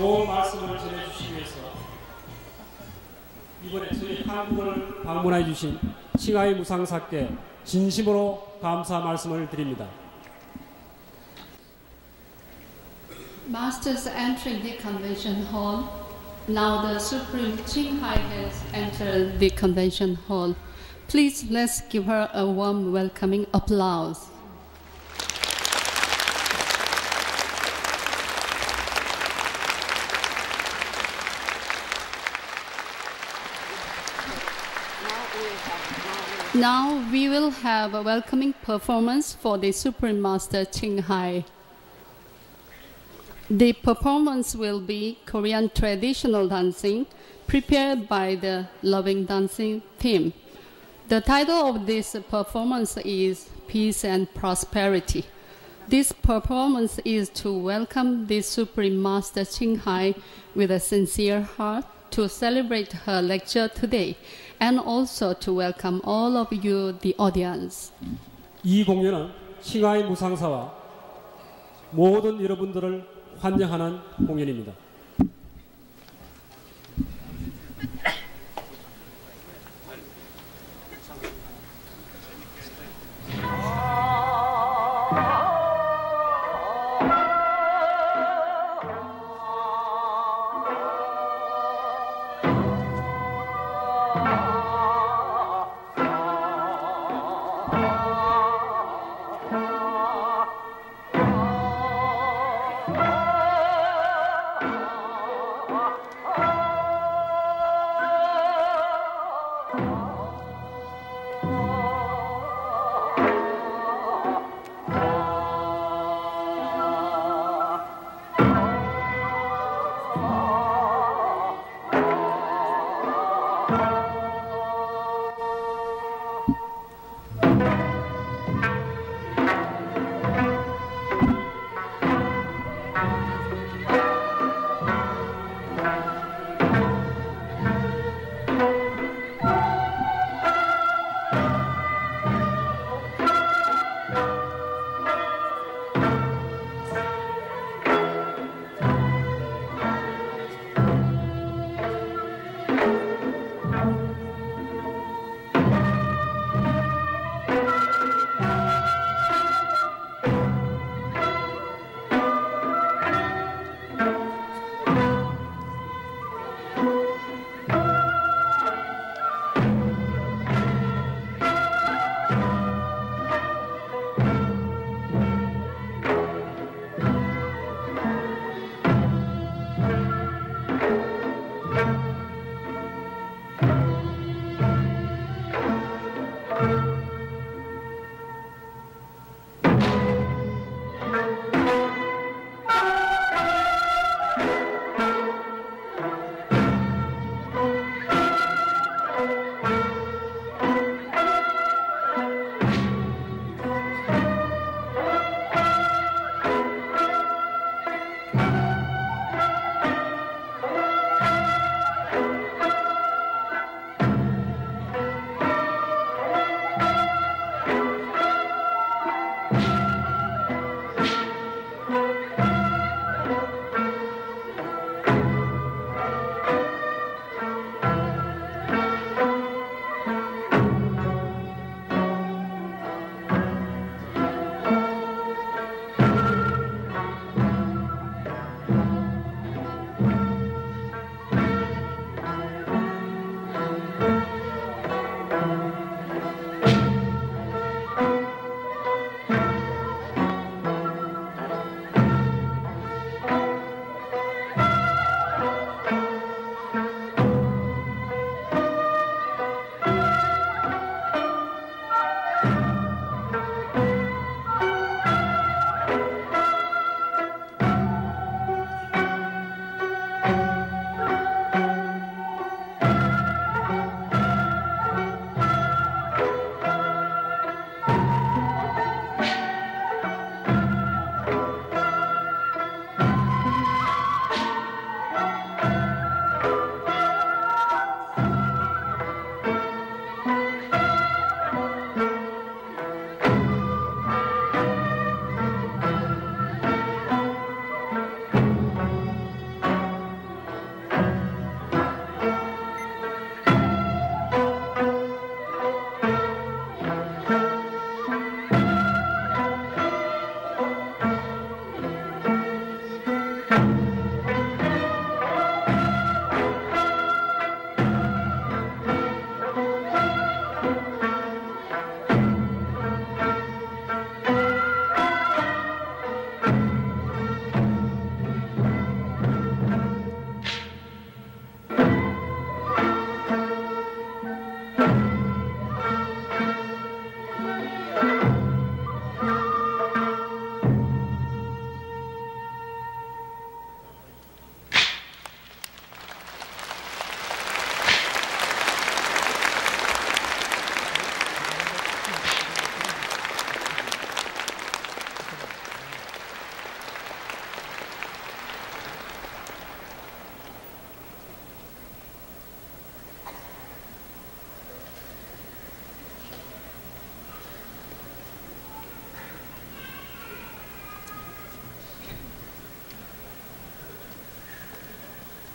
좋은 말씀을 전해주시기 위해서 이번에 저희 한국을 방문해 주신 칭하이 무상사께 진심으로 감사 말씀을 드립니다. Masters entering the convention hall. Now the Supreme Qinghai has entered the convention hall. Please let's give her a warm welcoming applause. Now we will have a welcoming performance for the Supreme Master Qinghai. The performance will be Korean traditional dancing prepared by the Loving Dancing team. The title of this performance is Peace and Prosperity. This performance is to welcome the Supreme Master Qinghai with a sincere heart to celebrate her lecture today and also to welcome all of you, the audience. 이 공연은 칭하이 무상사와 모든 여러분들을 환영하는 공연입니다.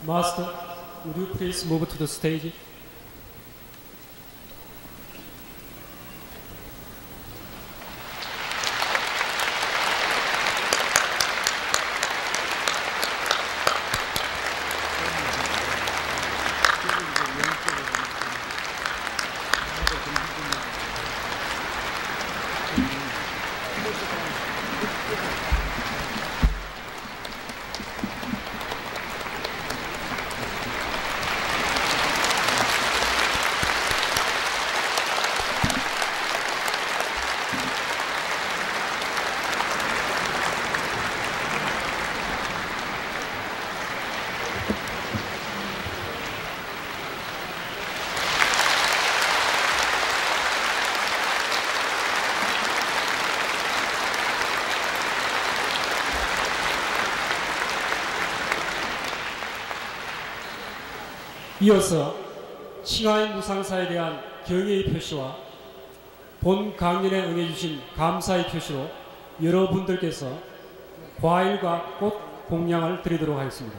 Master, would you please move to the stage? 이어서 칭하이 무상사에 대한 경의의 표시와 본 강연에 응해주신 감사의 표시로 여러분들께서 과일과 꽃 공양을 드리도록 하겠습니다.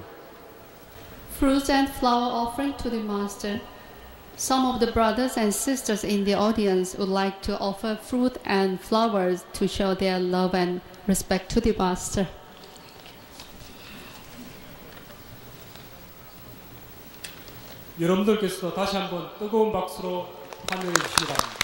Fruits and flower offering to the Master. Some of the brothers and sisters in the audience would like to offer fruit and flowers to show their love and respect to the Master. 여러분들께서도 다시 한번 뜨거운 박수로 환영해 주시기 바랍니다.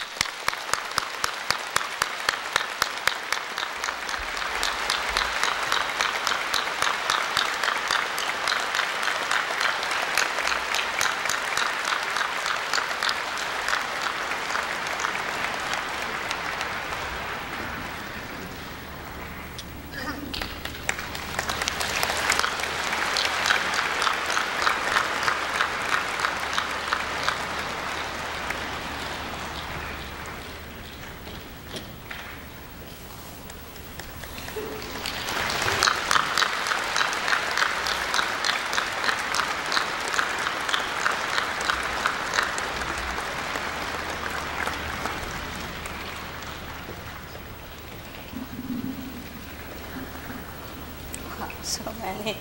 So many.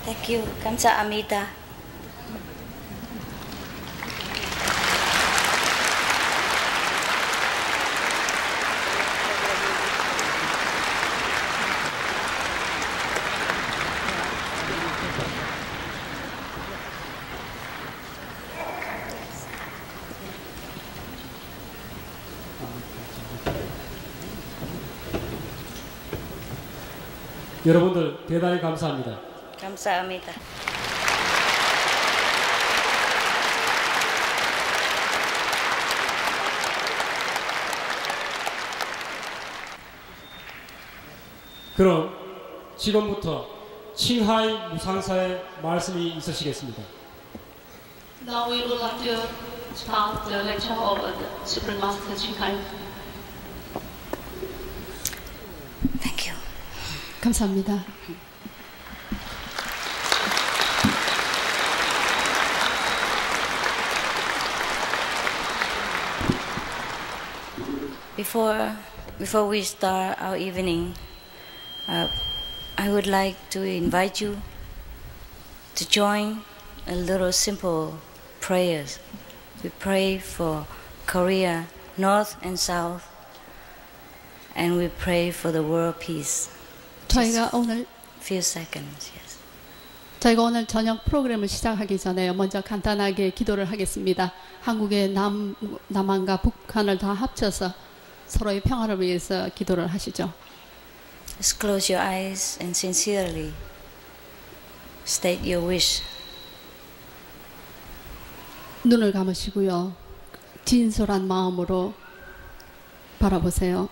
Thank you. 감사합니다. 여러분들 대단히 감사합니다. 감사합니다. 그럼 지금부터 칭하이 무상사의 말씀이 있으시겠습니다. Now we would like to start the lecture of the Supreme Master Chinghai. Thank you. 감사합니다. Before we start our evening, I would like to invite you to join a little simple prayers. We pray for Korea, North and South, and we pray for the world peace. 저희가 오늘 Few seconds, yes. 저희가 오늘 저녁 프로그램을 시작하기 전에 먼저 간단하게 기도를 하겠습니다. 한국의 남한과 북한을 다 합쳐서 서로의 평화를 위해서 기도를 하시죠. Just close your eyes and sincerely state your wish. 눈을 감으시고요. 진솔한 마음으로 바라보세요.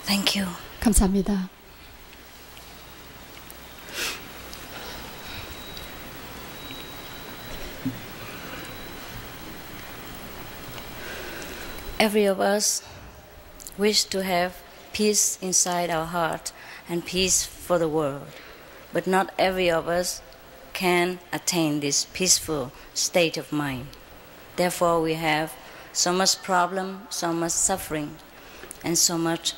Thank you. 감사합니다. Every of us wish to have peace inside our heart and peace for the world. But not every of us can attain this peaceful state of mind. Therefore, we have so much problem, so much suffering, and so much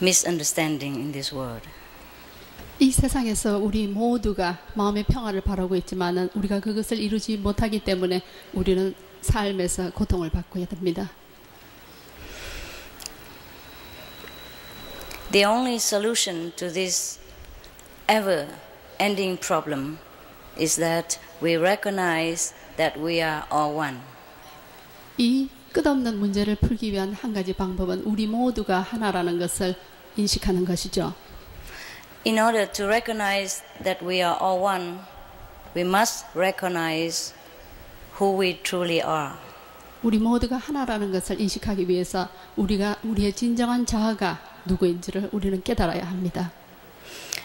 misunderstanding in this world. 이 세상에서 우리 모두가 마음의 평화를 바라고 있지만은 우리가 그것을 이루지 못하기 때문에 우리는 삶에서 고통을 받고야 됩니다. The only solution to this ever-ending problem is that we recognize that we are all one. 이 끝없는 문제를 풀기 위한 한 가지 방법은 우리 모두가 하나라는 것을 인식하는 것이죠. In order to recognize that we are all one, we must recognize who we truly are. 우리 모두가 하나라는 것을 인식하기 위해서 우리의 진정한 자아가 누구인지를 우리는 깨달아야 합니다.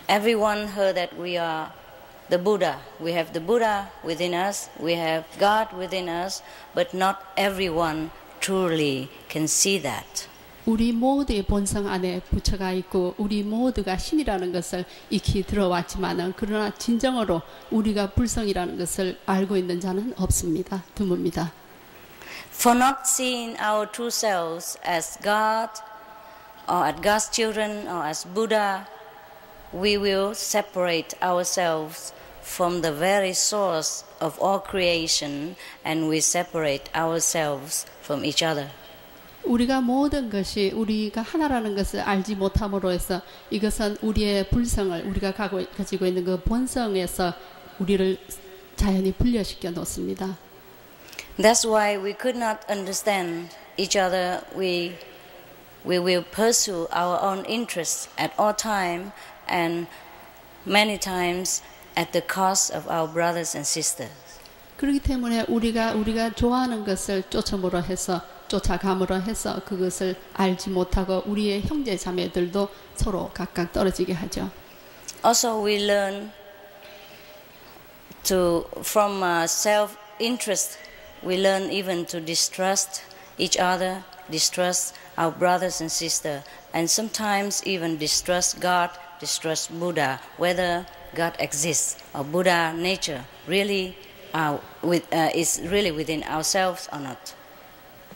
Everyone heard that we are the Buddha. We have the Buddha within us, we have God within us, but not everyone truly can see that. 우리 모두의 본성 안에 부처가 있고 우리 모두가 신이라는 것을 익히 들어왔지만은 그러나 진정으로 우리가 불성이라는 것을 알고 있는 자는 없습니다. 드뭅니다. For not seeing our true selves as God or as God's children or as Buddha, we will separate ourselves from the very source of all creation and we separate ourselves from each other. 우리가 모든 것이 우리가 하나라는 것을 알지 못함으로 해서 이것은 우리의 불성을 우리가 가지고 있는 그 본성에서 우리를 자연히 분리시켜 놓습니다. That's why we could not understand each other. We will pursue our own interests at all time and many times at the cost of our brothers and sisters. 그렇기 때문에 우리가 좋아하는 것을 쫓아감으로 해서 그것을 알지 못하고 우리의 형제 자매들도 서로 각각 떨어지게 하죠. Also, we learn from self-interest. We learn even to distrust each other, distrust our brothers and sisters, and sometimes even distrust God, distrust Buddha, whether God exists or Buddha nature really is really within ourselves or not.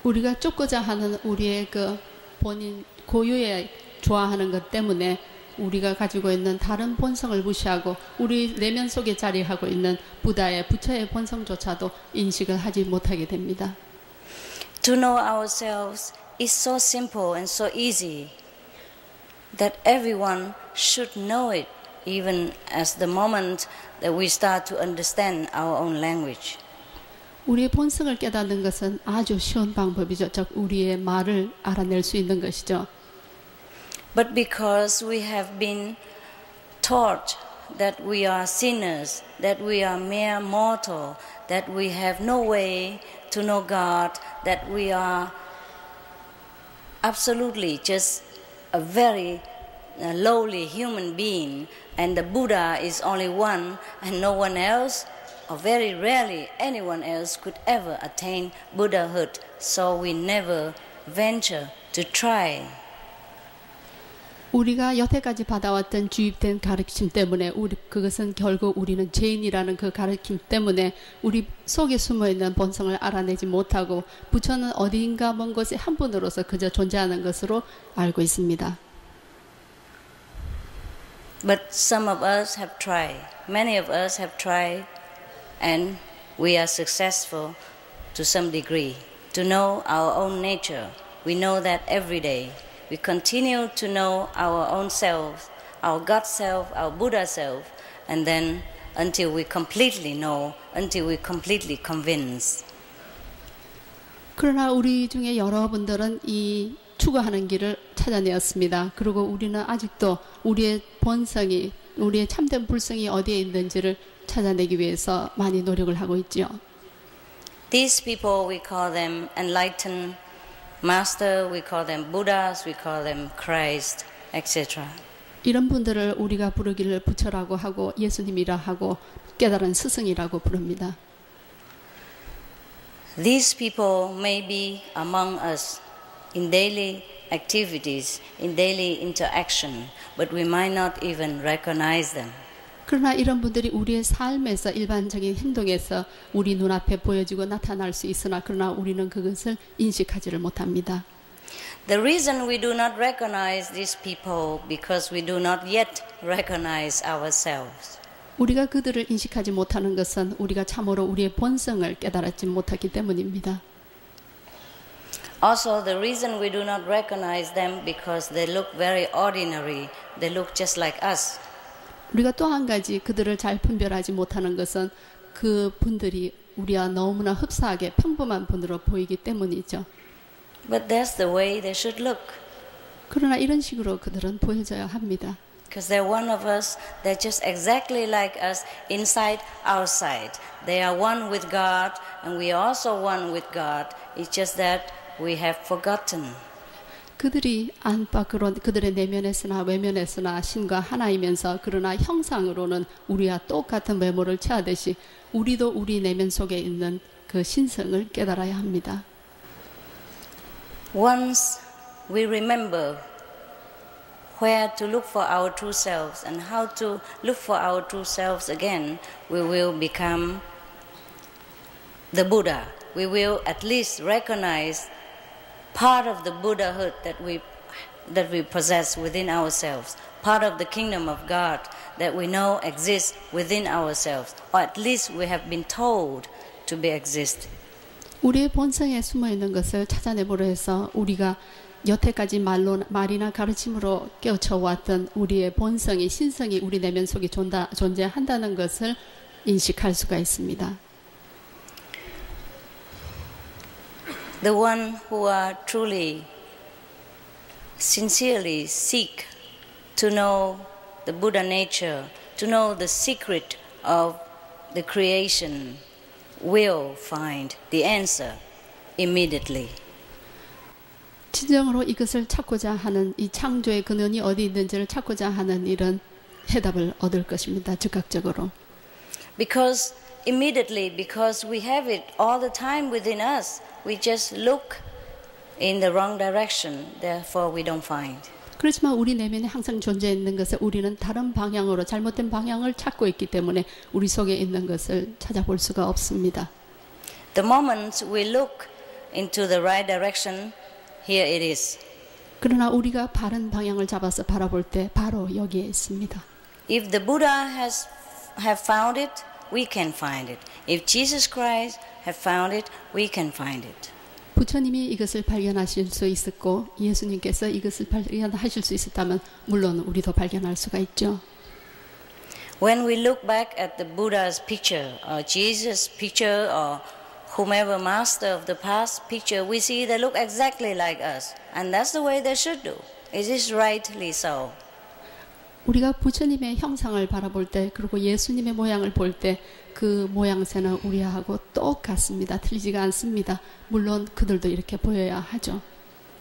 우리가 쫓고자 하는 우리의 그 본인 고유의 좋아하는 것 때문에 우리가 가지고 있는 다른 본성을 무시하고 우리 내면 속에 자리하고 있는 부처의 본성조차도 인식을 하지 못하게 됩니다. To know ourselves is so simple and so easy that everyone should know it, even as the moment that we start to understand our own language. 우리의 본성을 깨닫는 것은 아주 쉬운 방법이죠. 즉 우리의 말을 알아낼 수 있는 것이죠. But because we have been taught that we are sinners, that we are mere mortal, that we have no way to know God, that we are absolutely just a very lowly human being, and the Buddha is only one and no one else, or very rarely anyone else could ever attain Buddhahood, so we never venture to try. 우리가 여태까지 받아왔던 주입된 가르침 때문에 그것은 결국 우리는 죄인이라는 그 가르침 때문에 우리 속에 숨어있는 본성을 알아내지 못하고 부처는 어디인가 먼 곳에 한 분으로서 그저 존재하는 것으로 알고 있습니다. But some of us have tried, many of us have tried, and we are successful to some degree to know our own nature. We know that every day. We continue to know our own self, our God self, our Buddha self, and then until we completely know, until we completely convince. 그러나 우리 중에 여러분들은 이 추구하는 길을 찾아내었습니다. 그리고 우리는 아직도 우리의 본성이, 우리의 참된 불성이 어디에 있는지를 찾아내기 위해서 많이 노력을 하고 있죠. These people, we call them enlightened Master, we call them Buddhas, we call them Christ, etc. 이런 분들을 우리가 부르기를 부처라고 하고 예수님이라 하고 깨달은 스승이라고 부릅니다. These people may be among us in daily activities, in daily interaction, but we might not even recognize them. 그러나 이런 분들이 우리의 삶에서 일반적인 행동에서 우리 눈앞에 보여지고 나타날 수 있으나 그러나 우리는 그것을 인식하지를 못합니다. The reason we do not recognize these people because we do not yet recognize ourselves. 우리가 그들을 인식하지 못하는 것은 우리가 참으로 우리의 본성을 깨달았지 못하기 때문입니다. Also, the reason we do not recognize them because they look very ordinary. They look just like us. 우리가 또 한 가지 그들을 잘 분별하지 못하는 것은 그 분들이 우리와 너무나 흡사하게 평범한 분으로 보이기 때문이죠. But that's the way they should look. 그러나 이런 식으로 그들은 보여져야 합니다. Because they're one of us, they're just exactly like us, inside, outside. They are one with God, and we are also one with God. It's just that we have forgotten. 그들이 안팎으로 그들의 내면에서나 외면에서나 신과 하나이면서 그러나 형상으로는 우리와 똑같은 외모를 취하듯이 우리도 우리 내면 속에 있는 그 신성을 깨달아야 합니다. Once we remember where to look for our true selves and how to look for our true selves again, we will become the Buddha. We will at least recognize part of the Buddhahood that we possess within ourselves, part of the kingdom of God that we know exists within ourselves, or at least we have been told to be exist. 우리의 본성에 숨어 있는 것을 찾아내보려 해서 우리가 여태까지 말이나 가르침으로 깨우쳐왔던 우리의 본성이 신성이 우리 내면 속에 존재한다는 것을 인식할 수가 있습니다. The one who are truly, sincerely seek to know the Buddha nature, to know the secret of the creation, will find the answer immediately. 진정으로 이것을 찾고자 하는 이 창조의 근원이 어디 있는지를 찾고자 하는 일은 해답을 얻을 것입니다. 즉각적으로. Because immediately, because we have it all the time within us, we just look in the wrong direction, therefore we don't find. 그렇지만 우리 내면에 항상 존재 있는 것을 우리는 다른 방향으로 잘못된 방향을 찾고 있기 때문에 우리 속에 있는 것을 찾아볼 수가 없습니다. The moment we look into the right direction, here it is. 그러나 우리가 바른 방향을 잡아서 바라볼 때 바로 여기에 있습니다. If the Buddha have found it, we can find it. If Jesus Christ have found it, we can find it. 부처님이 이것을 발견하실 수 있었고 예수님께서 이것을 발견하실 수 있었다면 물론 우리도 발견할 수가 있죠. When we look back at the Buddha's picture or Jesus' picture or whomever master of the past picture, we see they look exactly like us. And that's the way they should do. It is rightly so. 우리가 부처님의 형상을 바라볼 때 그리고 예수님의 모양을 볼 때 그 모양새는 우리하고 똑같습니다. 틀리지가 않습니다. 물론 그들도 이렇게 보여야 하죠.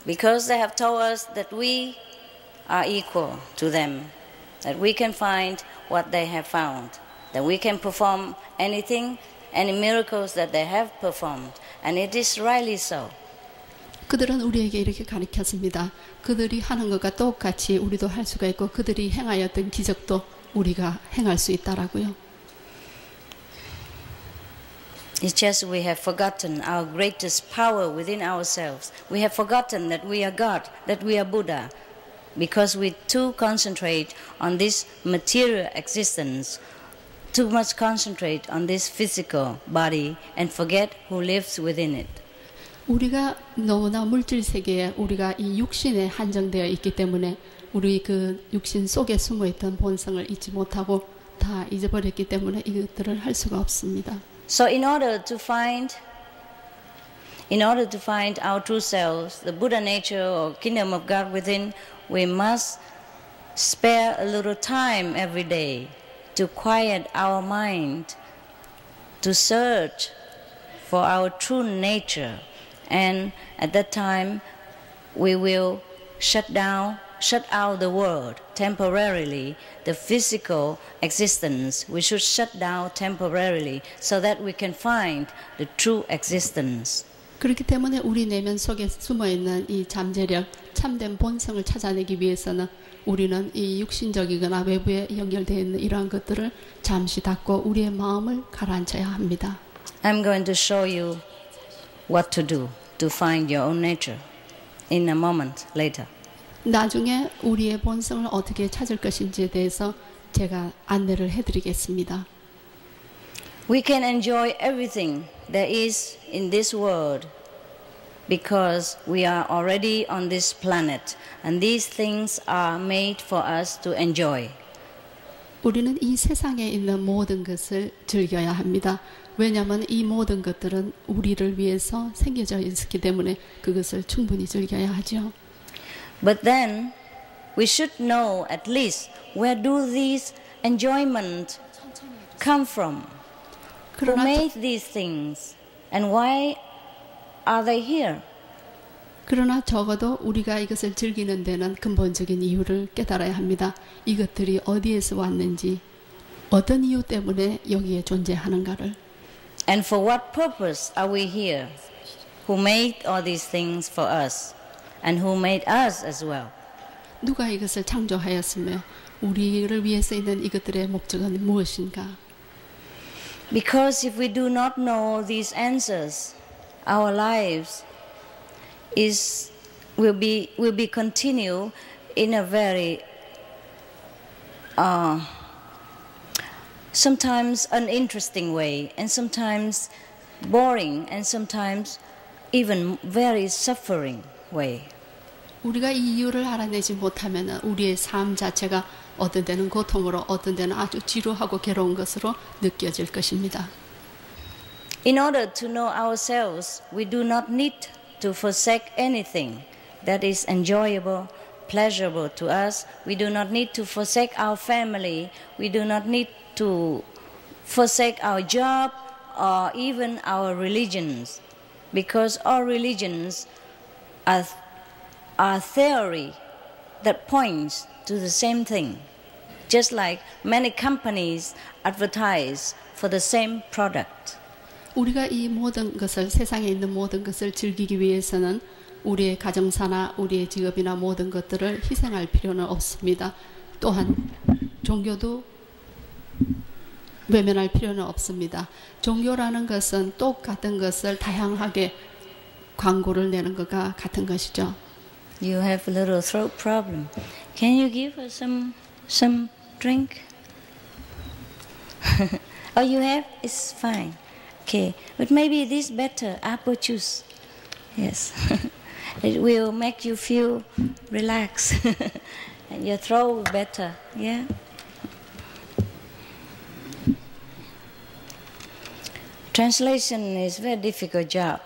Because they have told us that we are equal to them, that we can find what they have found, that we can perform anything, any miracles that they have performed, and it is rightly so. 그들은 우리에게 이렇게 가르쳤습니다. 그들이 하는 것과 똑같이 우리도 할 수가 있고 그들이 행하였던 기적도 우리가 행할 수 있다라고요. It's just we have forgotten our greatest power within ourselves. We have forgotten that we are God, that we are Buddha, because we too concentrate on this material existence, too much concentrate on this physical body and forget who lives within it. 우리가 너무나 물질 세계에 우리가 이 육신에 한정되어 있기 때문에 우리 그 육신 속에 숨어있던 본성을 잊지 못하고 다 잊어버렸기 때문에 이것들을 할 수가 없습니다. So in order to find our true selves, the Buddha nature or kingdom of God within, we must spare a little time every day to quiet our mind, to search for our true nature. And at that time, we will shut out the world temporarily, the physical existence. We should shut down temporarily so that we can find the true existence. 그렇기 때문에 우리 내면 속에 숨어있는 이 잠재력, 참된 본성을 찾아내기 위해서는 우리는 이 육신적이거나 외부에 연결되어 있는 이러한 것들을 잠시 닫고 우리의 마음을 가라앉혀야 합니다. I'm going to show you what to do to find your own nature in a moment later. 나중에 우리의 본성을 어떻게 찾을 것인지에 대해서 제가 안내를 해드리겠습니다. We can enjoy everything there is in this world because we are already on this planet and these things are made for us to enjoy. 우리는 이 세상에 있는 모든 것을 즐겨야 합니다. 왜냐하면 이 모든 것들은 우리를 위해서 생겨져 있기 때문에 그것을 충분히 즐겨야 하죠. But then we should know at least where do these enjoyment come from? Who made these things and why are they here? 그러나 적어도 우리가 이것을 즐기는 데는 근본적인 이유를 깨달아야 합니다. 이것들이 어디에서 왔는지, 어떤 이유 때문에 여기에 존재하는가를. And for what purpose are we here? Who made all these things for us? And who made us as well? 누가 이것을 창조하였으며 우리를 위해서 있는 이것들의 목적은 무엇인가? Because if we do not know these answers, our lives will be continue in a very sometimes uninteresting way, and sometimes boring, and sometimes even very suffering way. 우리가 이 이유를 알아내지 못하면 우리의 삶 자체가 어떤 때는 고통으로, 어떤 때는 아주 지루하고 괴로운 것으로 느껴질 것입니다. In order to know ourselves, we do not need to forsake anything that is enjoyable, pleasurable to us. We do not need to forsake our family. We do not need to forsake our job or even our religions, because all religions are theory that points to the same thing, just like many companies advertise for the same product. 우리가 이 모든 것을, 세상에 있는 모든 것을 즐기기 위해서는 우리의 가정사나 우리의 직업이나 모든 것들을 희생할 필요는 없습니다. 또한 종교도 외면할 필요는 없습니다. 종교라는 것은 똑같은 것을 다양하게 광고를 내는 것과 같은 것이죠. You have a little throat problem. Can you give us some drink? Oh, you have? It's fine. Okay, but maybe this better, apple juice. Yes, it will make you feel relaxed and your throat will better. Yeah. Translation is a very difficult job.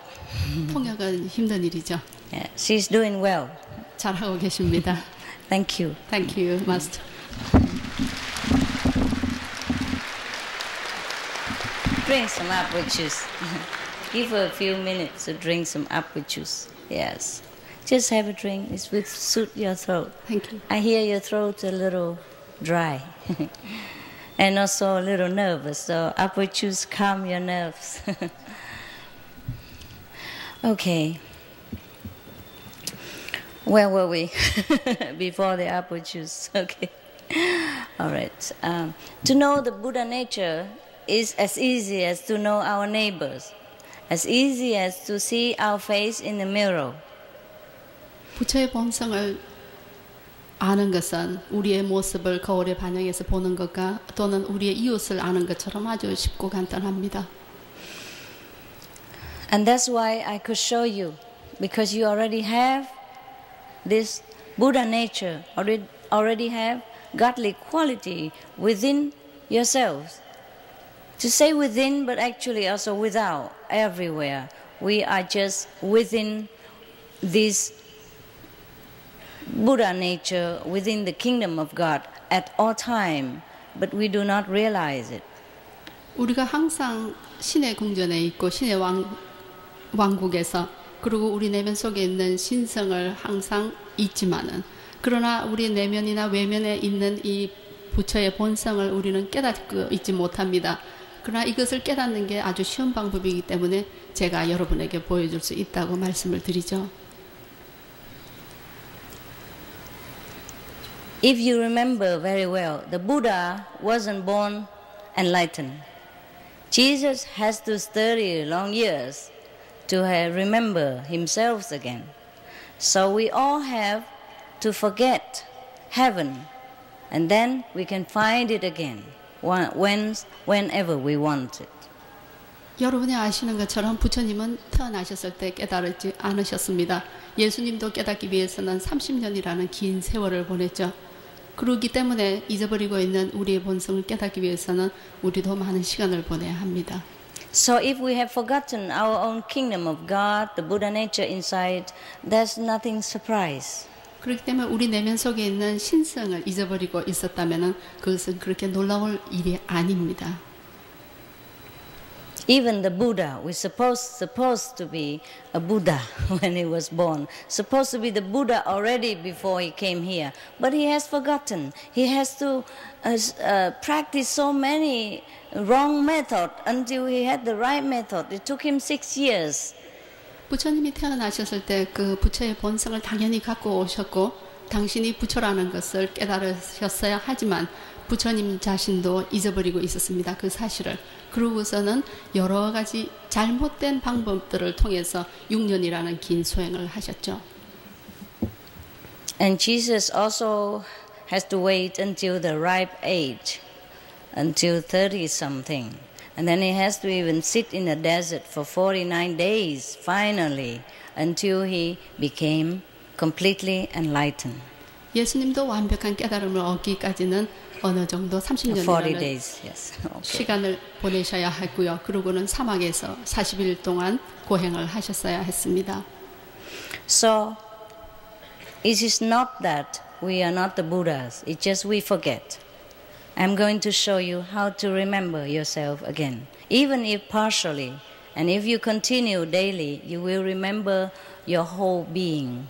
통역은 힘든 일이죠. Yeah, she's doing well. 잘하고 계십니다. Thank you. Thank you, Master. Drink some apple juice. Give her a few minutes to drink some apple juice. Yes. Just have a drink. It will suit your throat. Thank you. I hear your throat a little dry. And also a little nervous. So apple juice calm your nerves. Okay. Where were we? Before the apple juice. Okay. All right. To know the Buddha nature is as easy as to know our neighbors, as easy as to see our face in the mirror. 부처의 본성을 아는 것은 우리의 모습을 거울에 반영해서 보는 것과 또는 우리의 이웃을 아는 것처럼 아주 쉽고 간단합니다. And that's why I could show you, because you already have this Buddha nature, already have godly quality within yourselves. To say within, but actually also without, everywhere. We are just within this Buddha nature, within the kingdom of God at all time, but we do not realize it. 우리가 항상 신의 궁전에 있고 신의 왕국에서 그리고 우리 내면 속에 있는 신성을 항상 잊지만은 그러나 우리 내면이나 외면에 있는 이 부처의 본성을 우리는 깨닫고 있지 못합니다. 그러나 이것을 깨닫는 게 아주 쉬운 방법이기 때문에 제가 여러분에게 보여줄 수 있다고 말씀을 드리죠. If you remember very well, the Buddha wasn't born enlightened. Jesus has to study long years to remember himself again. So we all have to forget heaven, and then we can find it again whenever we want it. 여러분이 아시는 것처럼 부처님은 태어나셨을 때 깨달지 않으셨습니다. 예수님도 깨닫기 위해서는 30년이라는 긴 세월을 보냈죠. 그렇기 때문에 잊어버리고 있는 우리의 본성을 깨닫기 위해서는 우리도 많은 시간을 보내야 합니다. So if we have forgotten our own kingdom of God, the Buddha nature inside, there's nothing surprise. 그렇기 때문에 우리 내면 속에 있는 신성을 잊어버리고 있었다면 그것은 그렇게 놀라울 일이 아닙니다. Even the Buddha was supposed to be a Buddha when he was born, supposed to be the Buddha already before he came here, but he has forgotten. He has to practice so many wrong methods until he had the right method. It took him 6 years. 부처님이 태어나셨을 때 그 부처의 본성을 당연히 갖고 오셨고 당신이 부처라는 것을 깨달으셨어야 하지만 부처님 자신도 잊어버리고 있었습니다. 그 사실을. 그러고서는 여러 가지 잘못된 방법들을 통해서 6년이라는 긴 수행을 하셨죠. And Jesus also has to wait until the ripe age, until 30-something. And then he has to even sit in the desert for 49 days, finally, until he became completely enlightened. 예수님도 완벽한 깨달음을 얻기까지는 어느 정도 30년이라는 days, yes. Okay. 시간을 보내셔야 했고요. 그러고는 사막에서 40일 동안 고행을 하셨어야 했습니다. So, it is not that we are not the Buddhas. It's just we forget. I'm going to show you how to remember yourself again. Even if partially, and if you continue daily, you will remember your whole being.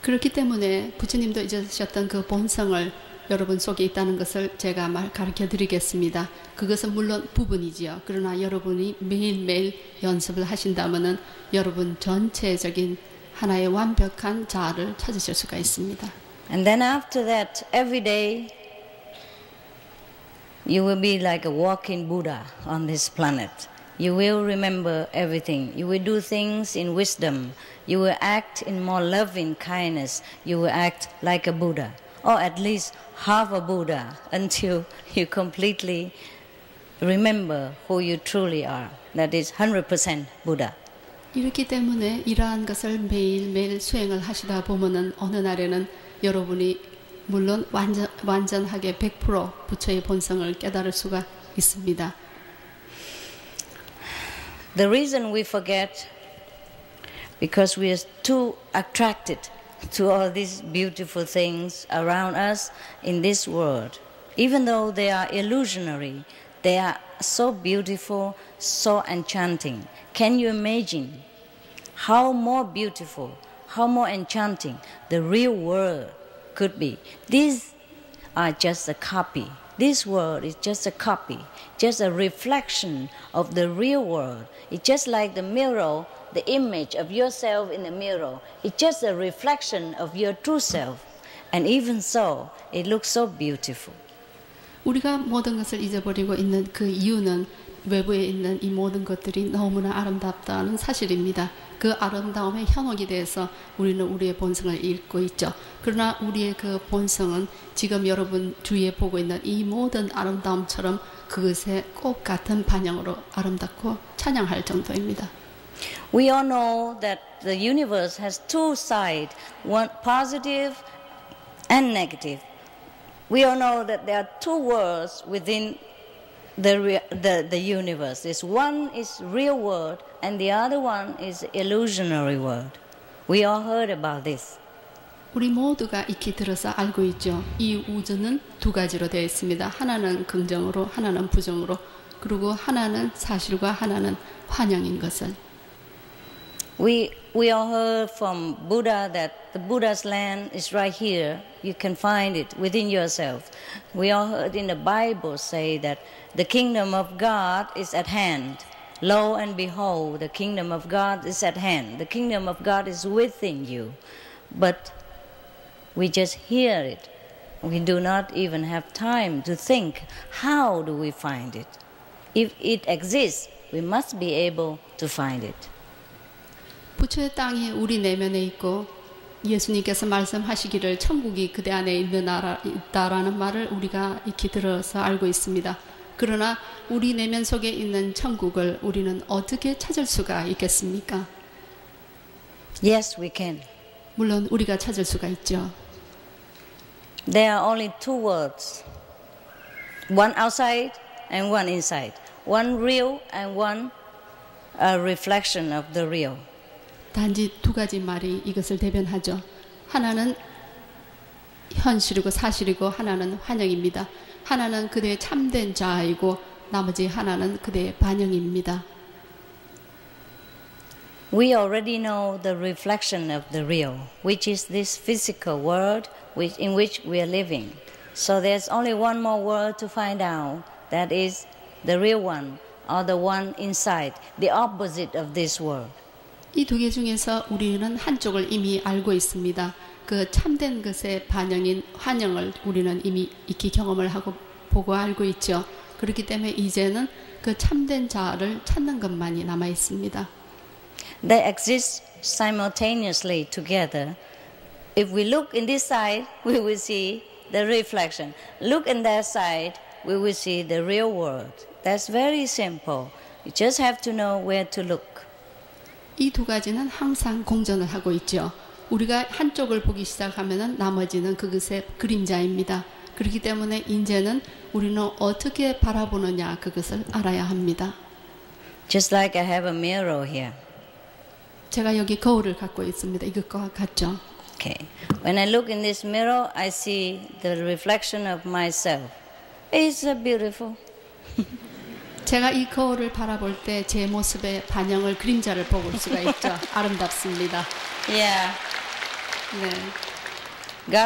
그렇기 때문에 부처님도 잊으셨던 그 본성을 여러분 속에 있다는 것을 제가 가르쳐 드리겠습니다. 그것은 물론 부분이지요. 그러나 여러분이 매일매일 연습을 하신다면은 여러분 전체적인 하나의 완벽한 자아를 찾으실 수가 있습니다. And then after that, every day, you will be like a walking Buddha on this planet. You will remember everything. You will do things in wisdom. You will act in more loving kindness. You will act like a Buddha, or at least half a Buddha, until you completely remember who you truly are. That is 100% Buddha. 이렇기 때문에 이러한 것을 매일매일 수행을 하시다 보면은 어느 날에는 여러분이 물론 완전하게 100% 부처의 본성을 깨달을 수가 있습니다. The reason we forget because we are too attracted to all these beautiful things around us in this world. Even though they are illusionary, they are so beautiful, so enchanting. Can you imagine how more beautiful, how more enchanting the real world could be? These are just a copy. This world is just a copy, just a reflection of the real world. It's just like the mirror, the image of yourself in the mirror. It's just a reflection of your true self. And even so, it looks so beautiful. 우리가 모든 것을 잊어버리고 있는 그 이유는 외부에 있는 이 모든 것들이 너무나 아름답다는 사실입니다. 그 아름다움의 현혹이 돼서 우리는 우리의 본성을 잃고 있죠. 그러나 우리의 그 본성은 지금 여러분 주위에 보고 있는 이 모든 아름다움처럼 그것의 꼭 같은 반영으로 아름답고 찬양할 정도입니다. We all know that the universe has two sides, one positive and negative. We all know that there are two worlds within the universe. This one is real world and the other one is illusionary world. We all heard about this. 우리 모두가 익히 들어서 알고 있죠. 이 우주는 두 가지로 되어 있습니다. 하나는 긍정으로, 하나는 부정으로, 그리고 하나는 사실과 하나는 환영인 것을. We all heard from Buddha that the Buddha's land is right here. You can find it within yourself. We all heard in the Bible say that the kingdom of God is at hand. Lo and behold, the kingdom of God is at hand. The kingdom of God is within you. But we just hear it. We do not even have time to think, how do we find it? If it exists, we must be able to find it. 부처의 땅이 우리 내면에 있고 예수님께서 말씀하시기를 천국이 그대 안에 있다라는 말을 우리가 익히 들어서 알고 있습니다. 그러나 우리 내면 속에 있는 천국을 우리는 어떻게 찾을 수가 있겠습니까? Yes, we can. 물론 우리가 찾을 수가 있죠. There are only two words. One outside and one inside. One real and one a reflection of the real. 단지 두 가지 말이 이것을 대변하죠. 하나는 현실이고 사실이고 하나는 환영입니다. 하나는 그대의 참된 자아이고 나머지 하나는 그대의 반영입니다. We already know the reflection of the real, which is this physical world in which we are living. So there's only one more world to find out. That is the real one, or the one inside, the opposite of this world. 이 두 개 중에서 우리는 한쪽을 이미 알고 있습니다. 그 참된 것의 반영인 환영을 우리는 이미 익히 경험을 하고 보고 알고 있죠. 그렇기 때문에 이제는 그 참된 자아를 찾는 것만이 남아 있습니다. They exist simultaneously together. If we look in this side, we will see the reflection. Look in that side, we will see the real world. That's very simple. You just have to know where to look. 이 두 가지는 항상 공존을 하고 있죠. 우리가 한쪽을 보기 시작하면 나머지는 그것의 그림자입니다. 그렇기 때문에 이제는 우리는 어떻게 바라보느냐 그것을 알아야 합니다. Just like I have a mirror here. 제가 여기 거울을 갖고 있습니다. 이것과 같죠. Okay. When I look in this mirror, I see the reflection of myself. It's beautiful. 제가 이 거울을 바라볼 때 제 모습의 반영을 그림자를 볼 수가 있죠. 아름답습니다. Yeah. 네.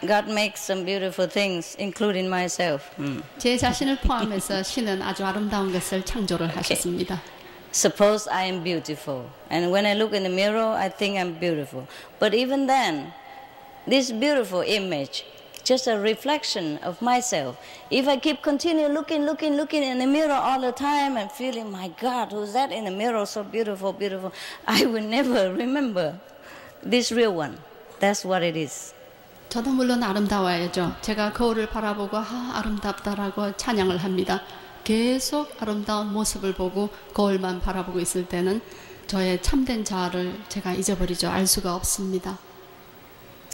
God makes some beautiful things, including myself. 제 자신을 포함해서 신은 아주 아름다운 것을 창조를 하셨습니다. Suppose I am beautiful, and when I look in the mirror, I think I'm beautiful. But even then, this beautiful image, just a reflection of myself. If I keep continue looking in the mirror all the time and feeling, my God, who's that in the mirror, so beautiful, beautiful, I will never remember this real one. That's what it is. 저도 물론 아름다워야죠. 제가 거울을 바라보고 아름답다라고 찬양을 합니다. 계속 아름다운 모습을 보고 거울만 바라보고 있을 때는 저의 참된 자아를 제가 잊어버리죠. 알 수가 없습니다.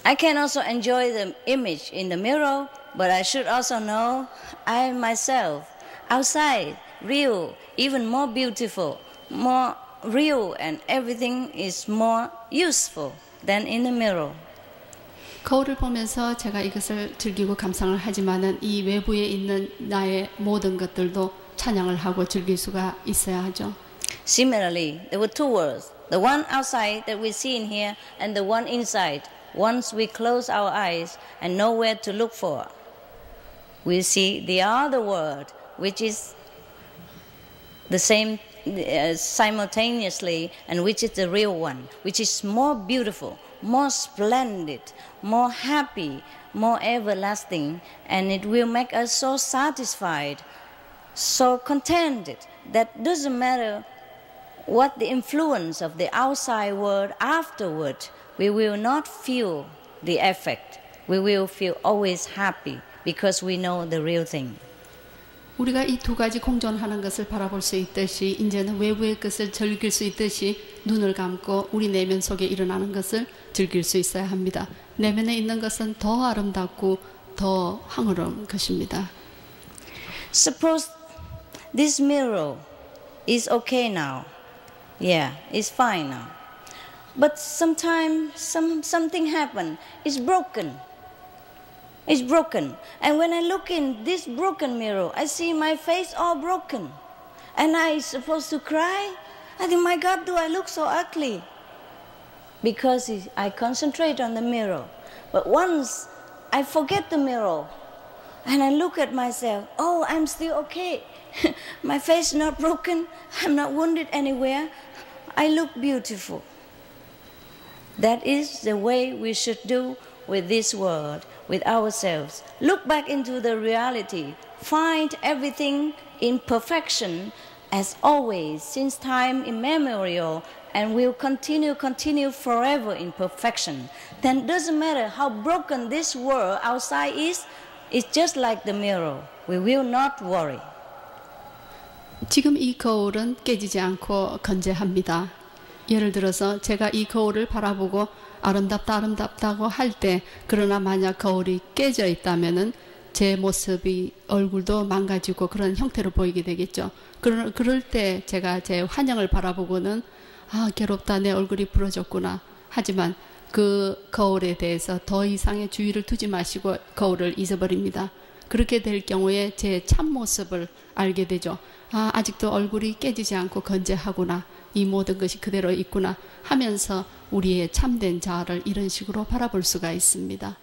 I can also enjoy the image in the mirror, but I should also know I myself, outside, real, even more beautiful, more real, and everything is more useful than in the mirror. 거울을 보면서 제가 이것을 즐기고 감상을 하지만은 이 외부에 있는 나의 모든 것들도 찬양을 하고 즐길 수가 있어야 하죠. Similarly, there were two worlds. The one outside that we see in here and the one inside. Once we close our eyes and know where to look for, we see the other world, which is the same simultaneously, and which is the real one, which is more beautiful, more splendid, more happy, more everlasting, and it will make us so satisfied, so contented, that doesn't matter what the influence of the outside world afterward, we will not feel the effect. We will feel always happy because we know the real thing. 우리가 이 두 가지 공존하는 것을 바라볼 수 있듯이 이제는 외부의 것을 즐길 수 있듯이 눈을 감고 우리 내면 속에 일어나는 것을 즐길 수 있어야 합니다. 내면에 있는 것은 더 아름답고 더 황홀한 것입니다. Suppose this mirror is okay now. Yeah, it's fine now. But sometimes something happened. It's broken. It's broken. And when I look in this broken mirror, I see my face all broken. And I'm supposed to cry? I think, my God, do I look so ugly? because I concentrate on the mirror. But once I forget the mirror and I look at myself, oh, I'm still okay. My face is not broken. I'm not wounded anywhere. I look beautiful. That is the way we should do with this world, with ourselves. Look back into the reality. Find everything in perfection as always, since time immemorial, and will continue forever in perfection. Then it doesn't matter how broken this world outside is, it's just like the mirror. We will not worry. 지금 이 거울은 깨지지 않고 건재합니다. 예를 들어서 제가 이 거울을 바라보고 아름답다고 할 때, 그러나 만약 거울이 깨져 있다면은 제 모습이, 얼굴도 망가지고 그런 형태로 보이게 되겠죠. 그럴 때 제가 제 환영을 바라보고는 아, 괴롭다, 내 얼굴이 부러졌구나. 하지만 그 거울에 대해서 더 이상의 주의를 두지 마시고 거울을 잊어버립니다. 그렇게 될 경우에 제 참모습을 알게 되죠. 아, 아직도 얼굴이 깨지지 않고 건재하구나. 이 모든 것이 그대로 있구나 하면서 우리의 참된 자아를 이런 식으로 바라볼 수가 있습니다.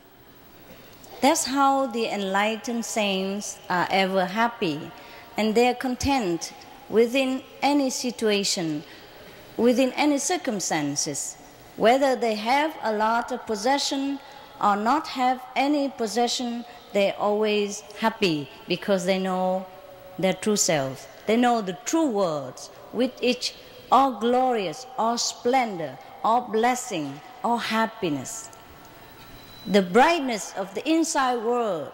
That's how the enlightened saints are ever happy, and they are content within any situation, within any circumstances. Whether they have a lot of possession or not have any possession, they're always happy because they know their true self. They know the true words, with each all glorious, all splendor, all blessing, all happiness. The brightness of the inside world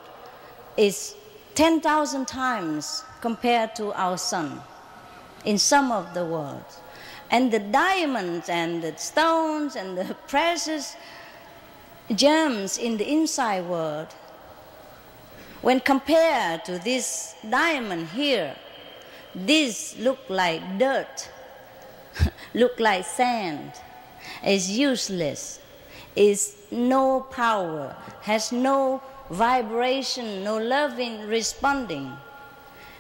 is 10,000 times compared to our sun in some of the worlds. And the diamonds and the stones and the precious gems in the inside world, when compared to this diamond here, this look like dirt, look like sand, is useless, is no power, has no vibration, no loving responding.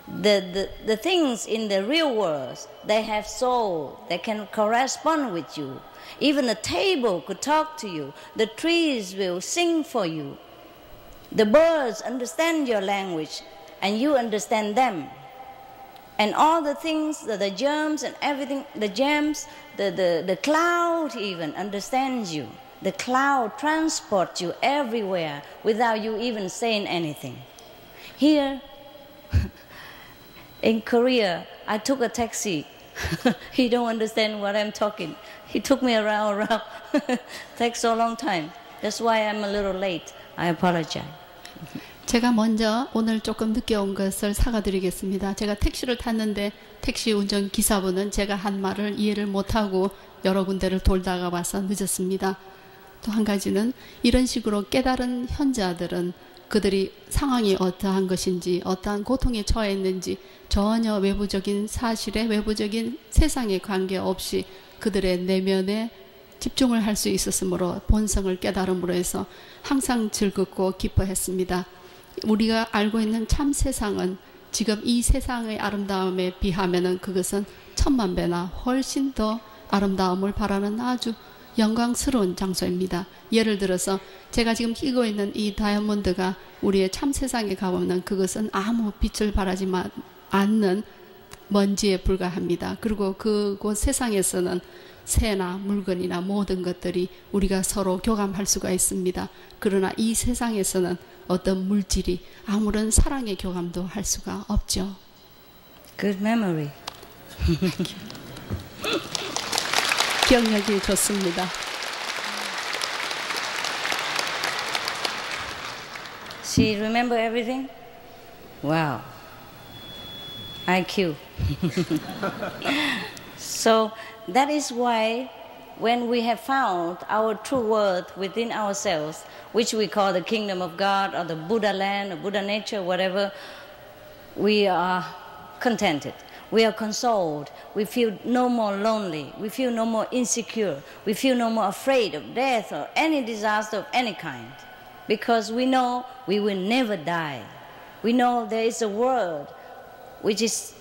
The things in the real world, they have soul, they can correspond with you. Even a table could talk to you. The trees will sing for you. The birds understand your language and you understand them. And all the things, the germs and everything, the gems, the cloud even understands you. The cloud transports you everywhere without you even saying anything. Here, in Korea, I took a taxi. He don't understand what I'm talking. He took me around. Takes so long time. That's why I'm a little late. I apologize. 제가 먼저 오늘 조금 늦게 온 것을 사과드리겠습니다. 제가 택시를 탔는데 택시 운전 기사분은 제가 한 말을 이해를 못하고 여러 군데를 돌다가 와서 늦었습니다. 또 한 가지는 이런 식으로 깨달은 현자들은 그들이 상황이 어떠한 것인지, 어떠한 고통에 처했는지 전혀 외부적인 사실에, 외부적인 세상에 관계없이 그들의 내면에 집중을 할 수 있었으므로 본성을 깨달음으로 해서 항상 즐겁고 기뻐했습니다. 우리가 알고 있는 참 세상은 지금 이 세상의 아름다움에 비하면은 그것은 천만 배나 훨씬 더 아름다움을 바라는 아주 영광스러운 장소입니다. 예를 들어서 제가 지금 끼고 있는 이 다이아몬드가 우리의 참 세상에 가보면 그것은 아무 빛을 발하지 않는 먼지에 불과합니다. 그리고 그곳 세상에서는 새나 물건이나 모든 것들이 우리가 서로 교감할 수가 있습니다. 그러나 이 세상에서는 어떤 물질이 아무런 사랑의 교감도 할 수가 없죠. Good memory. 기억력이 좋습니다. She remember everything? Wow. IQ. So that is why when we have found our true worth within ourselves, which we call the kingdom of God or the Buddha land or Buddha nature, whatever, we are contented. We are consoled. We feel no more lonely. We feel no more insecure. We feel no more afraid of death or any disaster of any kind. Because we know we will never die. We know there is a world which is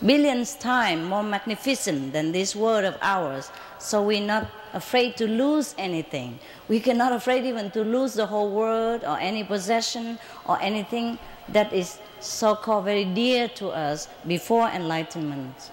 billions times more magnificent than this world of ours. So we're not afraid to lose anything. We cannot afraid even to lose the whole world or any possession or anything that is so-called very dear to us before enlightenment.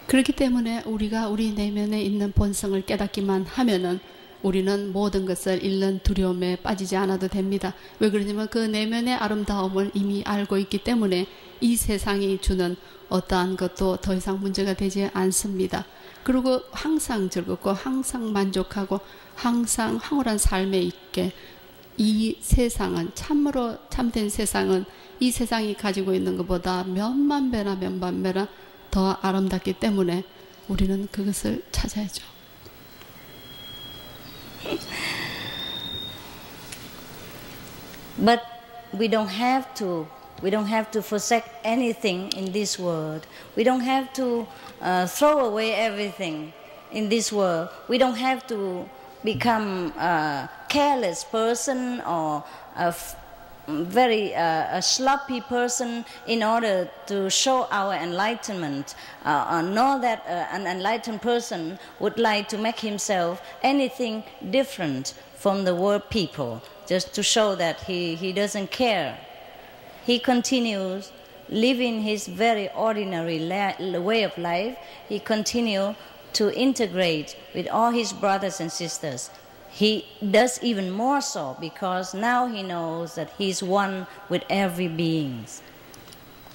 그렇기 때문에 우리가 우리 내면에 있는 본성을 깨닫기만 하면은 우리는 모든 것을 잃는 두려움에 빠지지 않아도 됩니다. 왜 그러냐면 그 내면의 아름다움을 이미 알고 있기 때문에 이 세상이 주는 어떠한 것도 더 이상 문제가 되지 않습니다. 그리고 항상 즐겁고 항상 만족하고 항상 황홀한 삶에 있게 이 세상은 참으로 참된 세상은 이 세상이 가지고 있는 것보다 몇만 배나 몇만 배나 더 아름답기 때문에 우리는 그것을 찾아야죠. But we don't have to forsake anything in this world. We don't have to throw away everything in this world. We don't have to become a careless person or a very sloppy person in order to show our enlightenment. Know that an enlightened person would like to make himself anything different from the world people, just to show that he doesn't care. He continues living his very ordinary way of life. He continues to integrate with all his brothers and sisters. He does even more so because now he knows that he is one with every being.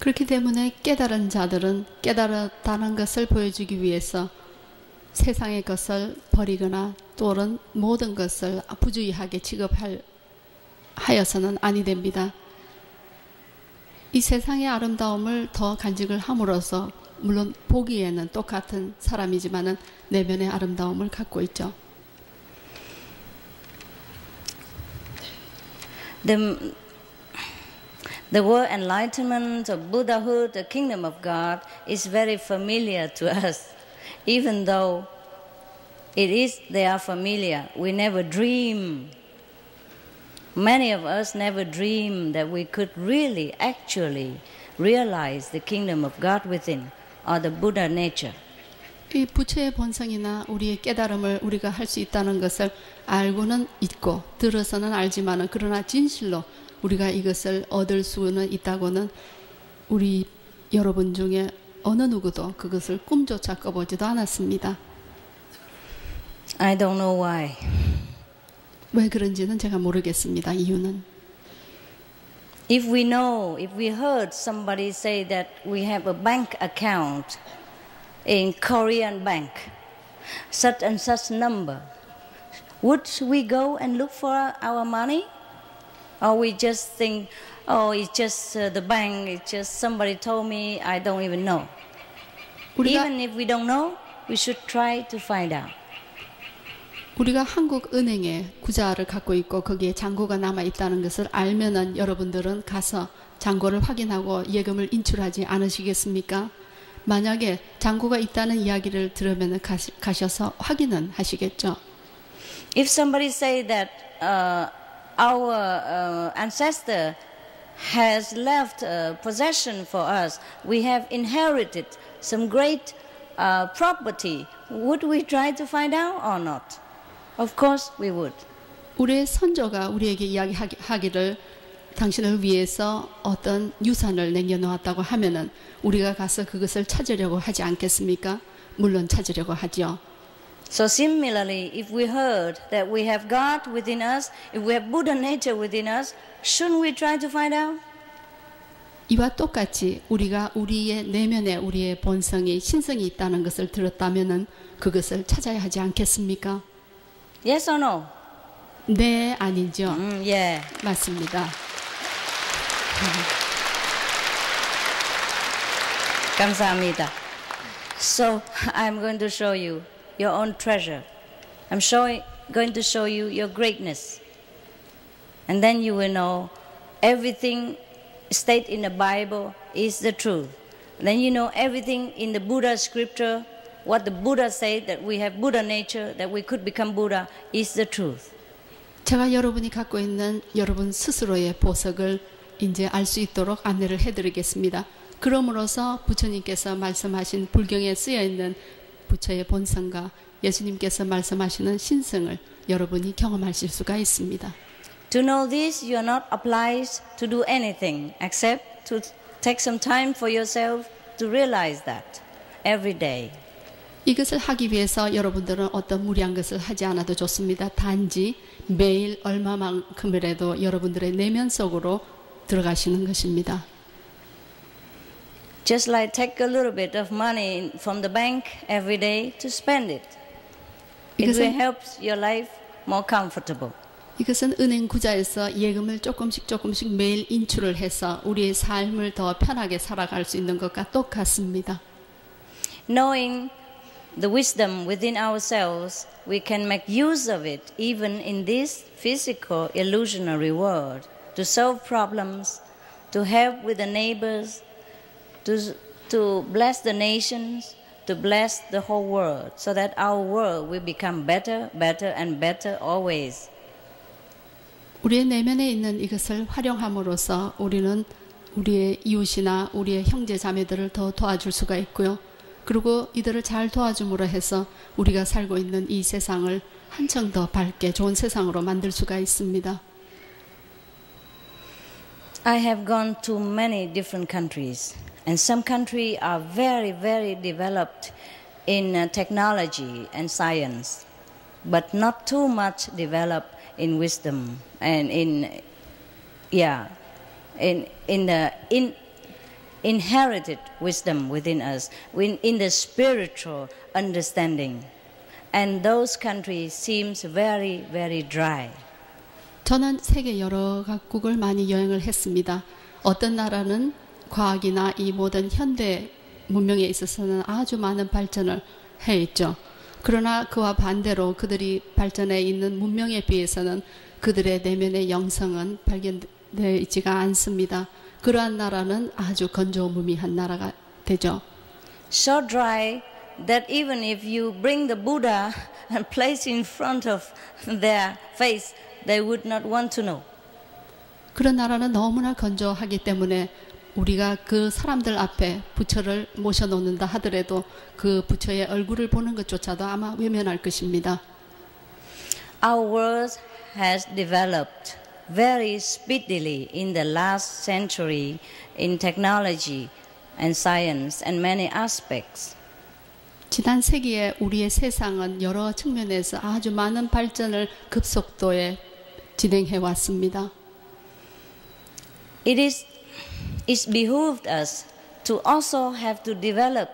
그렇기 때문에 깨달은 자들은 깨달았다는 것을 보여주기 위해서 세상의 것을 버리거나 또는 모든 것을 부주의하게 취급하여서는 아니 됩니다. 이 세상의 아름다움을 더 간직을 함으로써 물론 보기에는 똑같은 사람이지만은 내면의 아름다움을 갖고 있죠. The word enlightenment or Buddhahood, the kingdom of God, is very familiar to us. Even though they are familiar, we never dream. Many of us never dream that we could really, actually realize the kingdom of God within, or the Buddha nature. 이 부처의 본성이나 우리의 깨달음을 우리가 할 수 있다는 것을 알고는 있고 들어서는 알지만은 그러나 진실로 우리가 이것을 얻을 수는 있다고는 우리 여러분 중에 어느 누구도 그것을 꿈조차 꿔보지도 않았습니다. I don't know why. 왜 그런지는 제가 모르겠습니다. 이유는. If we heard somebody say that we have a bank account in Korean bank, such and such number, would we go and look for our money? Or we just think, oh, it's just the bank, it's just somebody told me, I don't even know. Even if we don't know, we should try to find out. 우리가 한국 은행에 구자를 갖고 있고 거기에 잔고가 남아 있다는 것을 알면은 여러분들은 가서 잔고를 확인하고 예금을 인출하지 않으시겠습니까? 만약에 잔고가 있다는 이야기를 들으면 가셔서 확인은 하시겠죠. If somebody say that our ancestor has left possession for us, we have inherited some great property, would we try to find out or not? Of course we would. 우리의 선조가 우리에게 이야기하기를 당신을 위해서 어떤 유산을 남겨놓았다고 하면은 우리가 가서 그것을 찾으려고 하지 않겠습니까? 물론 찾으려고 하죠. So similarly, if we heard that we have God within us, if we have Buddha nature within us, shouldn't we try to find out? 이와 똑같이 우리가 우리의 내면에 우리의 본성이 신성이 있다는 것을 들었다면은 그것을 찾아야 하지 않겠습니까? Yes or no? 네, 아니죠. Yeah. 맞습니다. 감사합니다. So I'm going to show you your own treasure. I'm going to show you your greatness. And then you will know everything stated in the Bible is the truth. Then you know everything in the Buddha scripture, what the Buddha said, that we have Buddha nature, that we could become Buddha, is the truth. 제가 여러분이 갖고 있는 여러분 스스로의 보석을 이제 알 수 있도록 안내를 해드리겠습니다. 그럼으로써 부처님께서 말씀하신 불경에 쓰여 있는 부처의 본성과 예수님께서 말씀하시는 신성을 여러분이 경험하실 수가 있습니다. To know this, you are not obliged to do anything except to take some time for yourself to realize that every day. 이것을 하기 위해서 여러분들은 어떤 무리한 것을 하지 않아도 좋습니다. 단지 매일 얼마만큼이라도 여러분들의 내면 속으로 들어가시는 것입니다. Just like take a little bit of money from the bank every day to spend it. It will help your life more comfortable. 이것은 은행 구좌에서 예금을 조금씩 매일 인출을 해서 우리의 삶을 더 편하게 살아갈 수 있는 것과 똑같습니다. Knowing the wisdom within ourselves, we can make use of it even in this physical illusionary world to solve problems, to help with the neighbors, to bless the nations, to bless the whole world, so that our world will become better, better, and better always. 우리의 내면에 있는 이것을 활용함으로써 우리는 우리의 이웃이나 우리의 형제 자매들을 더 도와줄 수가 있고요. 그리고 이들을 잘 도와줌으로 해서 우리가 살고 있는 이 세상을 한층 더 밝게 좋은 세상으로 만들 수가 있습니다. I have gone to many different countries, and some countries are very, very developed in technology and science, but not too much developed in wisdom and in the inherited wisdom within us, in the spiritual understanding. And those countries seems very, very dry. 저는 세계 여러 각국을 많이 여행을 했습니다. 어떤 나라는 과학이나 이 모든 현대 문명에 있어서는 아주 많은 발전을 해있죠. 그러나 그와 반대로 그들이 발전해 있는 문명에 비해서는 그들의 내면의 영성은 발견되어 있지가 않습니다. 그러한 나라는 아주 건조무미한 나라가 되죠. So dry that even if you bring the Buddha and place in front of their face, they would not want to know. 그런 나라는 너무나 건조하기 때문에 우리가 그 사람들 앞에 부처를 모셔놓는다 하더라도 그 부처의 얼굴을 보는 것조차도 아마 외면할 것입니다. Our world has developed very speedily in the last century in technology and science and many aspects. 지난 세기에 우리의 세상은 여러 측면에서 아주 많은 발전을 급속도에 진행해 왔습니다. It's behooved us to also have to develop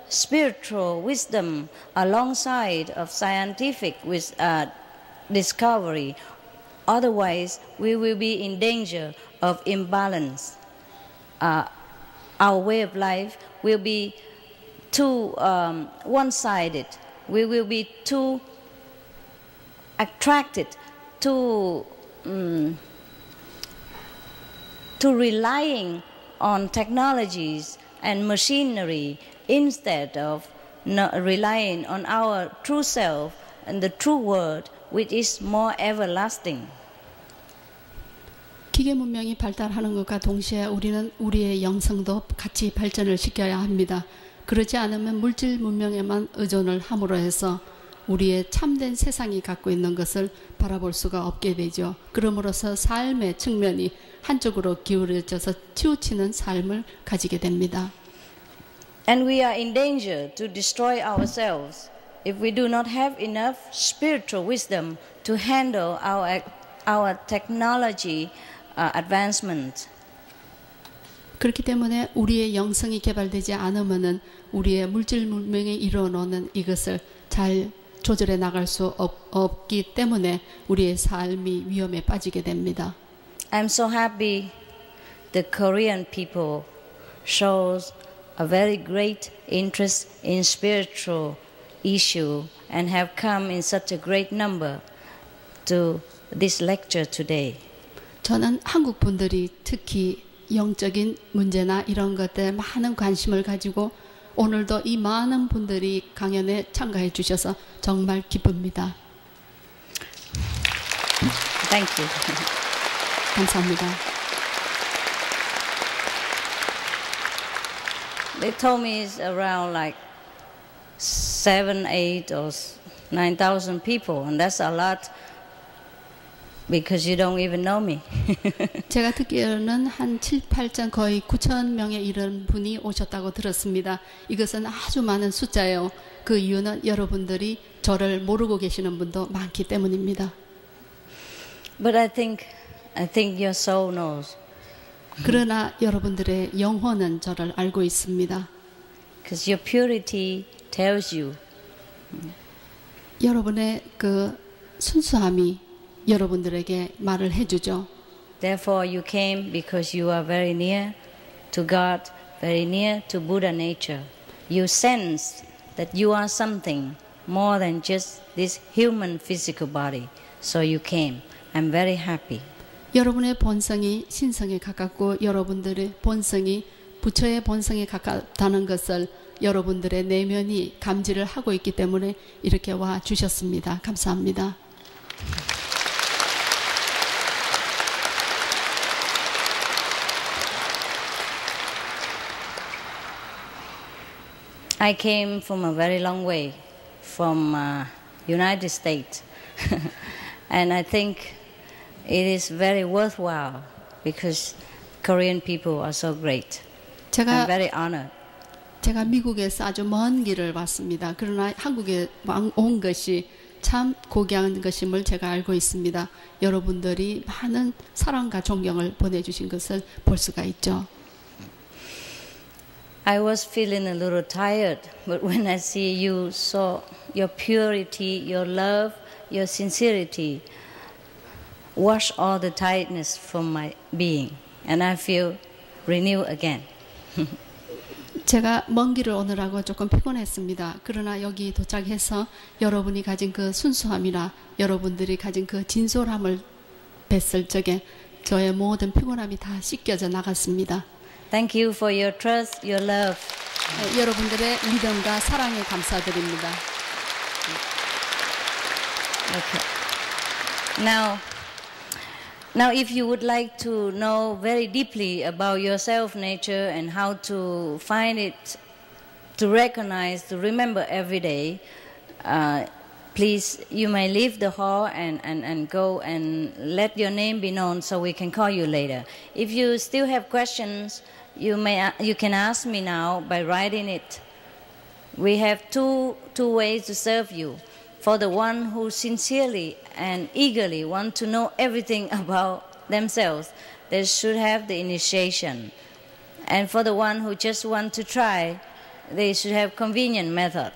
spiritual wisdom alongside of scientific discovery. Otherwise, we will be in danger of imbalance. Our way of life will be too one-sided. We will be too attracted to relying on technologies and machinery instead of relying on our true self and the true word, which is more everlasting. 기계 문명이 발달하는 것과 동시에 우리는 우리의 영성도 같이 발전을 시켜야 합니다. 그렇지 않으면 물질 문명에만 의존을 함으로 해서 우리의 참된 세상이 갖고 있는 것을 바라볼 수가 없게 되죠. 그러므로서 삶의 측면이 한쪽으로 기울어져서 치우치는 삶을 가지게 됩니다. And we are in danger to destroy ourselves if we do not have enough spiritual wisdom to handle our technology advancement. 그렇기 때문에 우리의 영성이 개발되지 않으면은 우리의 물질 문명에 이뤄놓는 이것을 잘 조절해 나갈 수 없기 때문에 우리의 삶이 위험에 빠지게 됩니다. I'm so happy the Korean people shows a very great interest in spiritual issue and have come in such a great number to this lecture today. 저는 한국 분들이 특히 영적인 문제나 이런 것들에 많은 관심을 가지고 오늘도 이 많은 분들이 강연에 참가해 주셔서 정말 기쁩니다. Thank you. 감사합니다. They told me it's around like 7, 8, or 9,000 people, and that's a lot because you don't even know me. 제가 듣기로는 한 7, 8천 거의 9천 명에 이른 분이 오셨다고 들었습니다. 이것은 아주 많은 숫자예요. 그 이유는 여러분들이 저를 모르고 계시는 분도 많기 때문입니다. But I think your soul knows. 그러나 여러분들의 영혼은 저를 알고 있습니다. Because your purity tells you. 여러분의 그 순수함이 여러분들에게 말을 해주죠. Therefore you came because you are very near to God, very near to Buddha nature. You sense that you are something more than just this human physical body. So you came. I'm very happy. 여러분의 본성이 신성에 가깝고 여러분들의 본성이 부처의 본성에 가깝다는 것을 여러분들의 내면이 감지를 하고 있기 때문에 이렇게 와 주셨습니다. 감사합니다. I came from a very long way, from United States, and I think it is very worthwhile because Korean people are so great. I'm very honored. 제가 미국에서 아주 먼 길을 왔습니다. 그러나 한국에 온 것이 참 고귀한 것임을 제가 알고 있습니다. 여러분들이 많은 사랑과 존경을 보내주신 것을 볼 수가 있죠. I was feeling a little tired, but when I see you, saw your purity, your love, your sincerity, wash all the tiredness from my being, and I feel renewed again. 제가 먼 길을 오느라고 조금 피곤했습니다. 그러나 여기 도착해서 여러분이 가진 그 순수함이나 여러분들이 가진 그 진솔함을 뵀을 적에 저의 모든 피곤함이 다 씻겨져 나갔습니다. Thank you for your trust, your love. 여러분들의 믿음과 사랑에 감사드립니다. Okay. Now, if you would like to know very deeply about your self-nature and how to find it, to recognize, to remember every day, please, you may leave the hall and go and let your name be known so we can call you later. If you still have questions, you can ask me now by writing it. We have two ways to serve you. For the one who sincerely and eagerly want to know everything about themselves, they should have the initiation. And for the one who just want to try, they should have convenient method.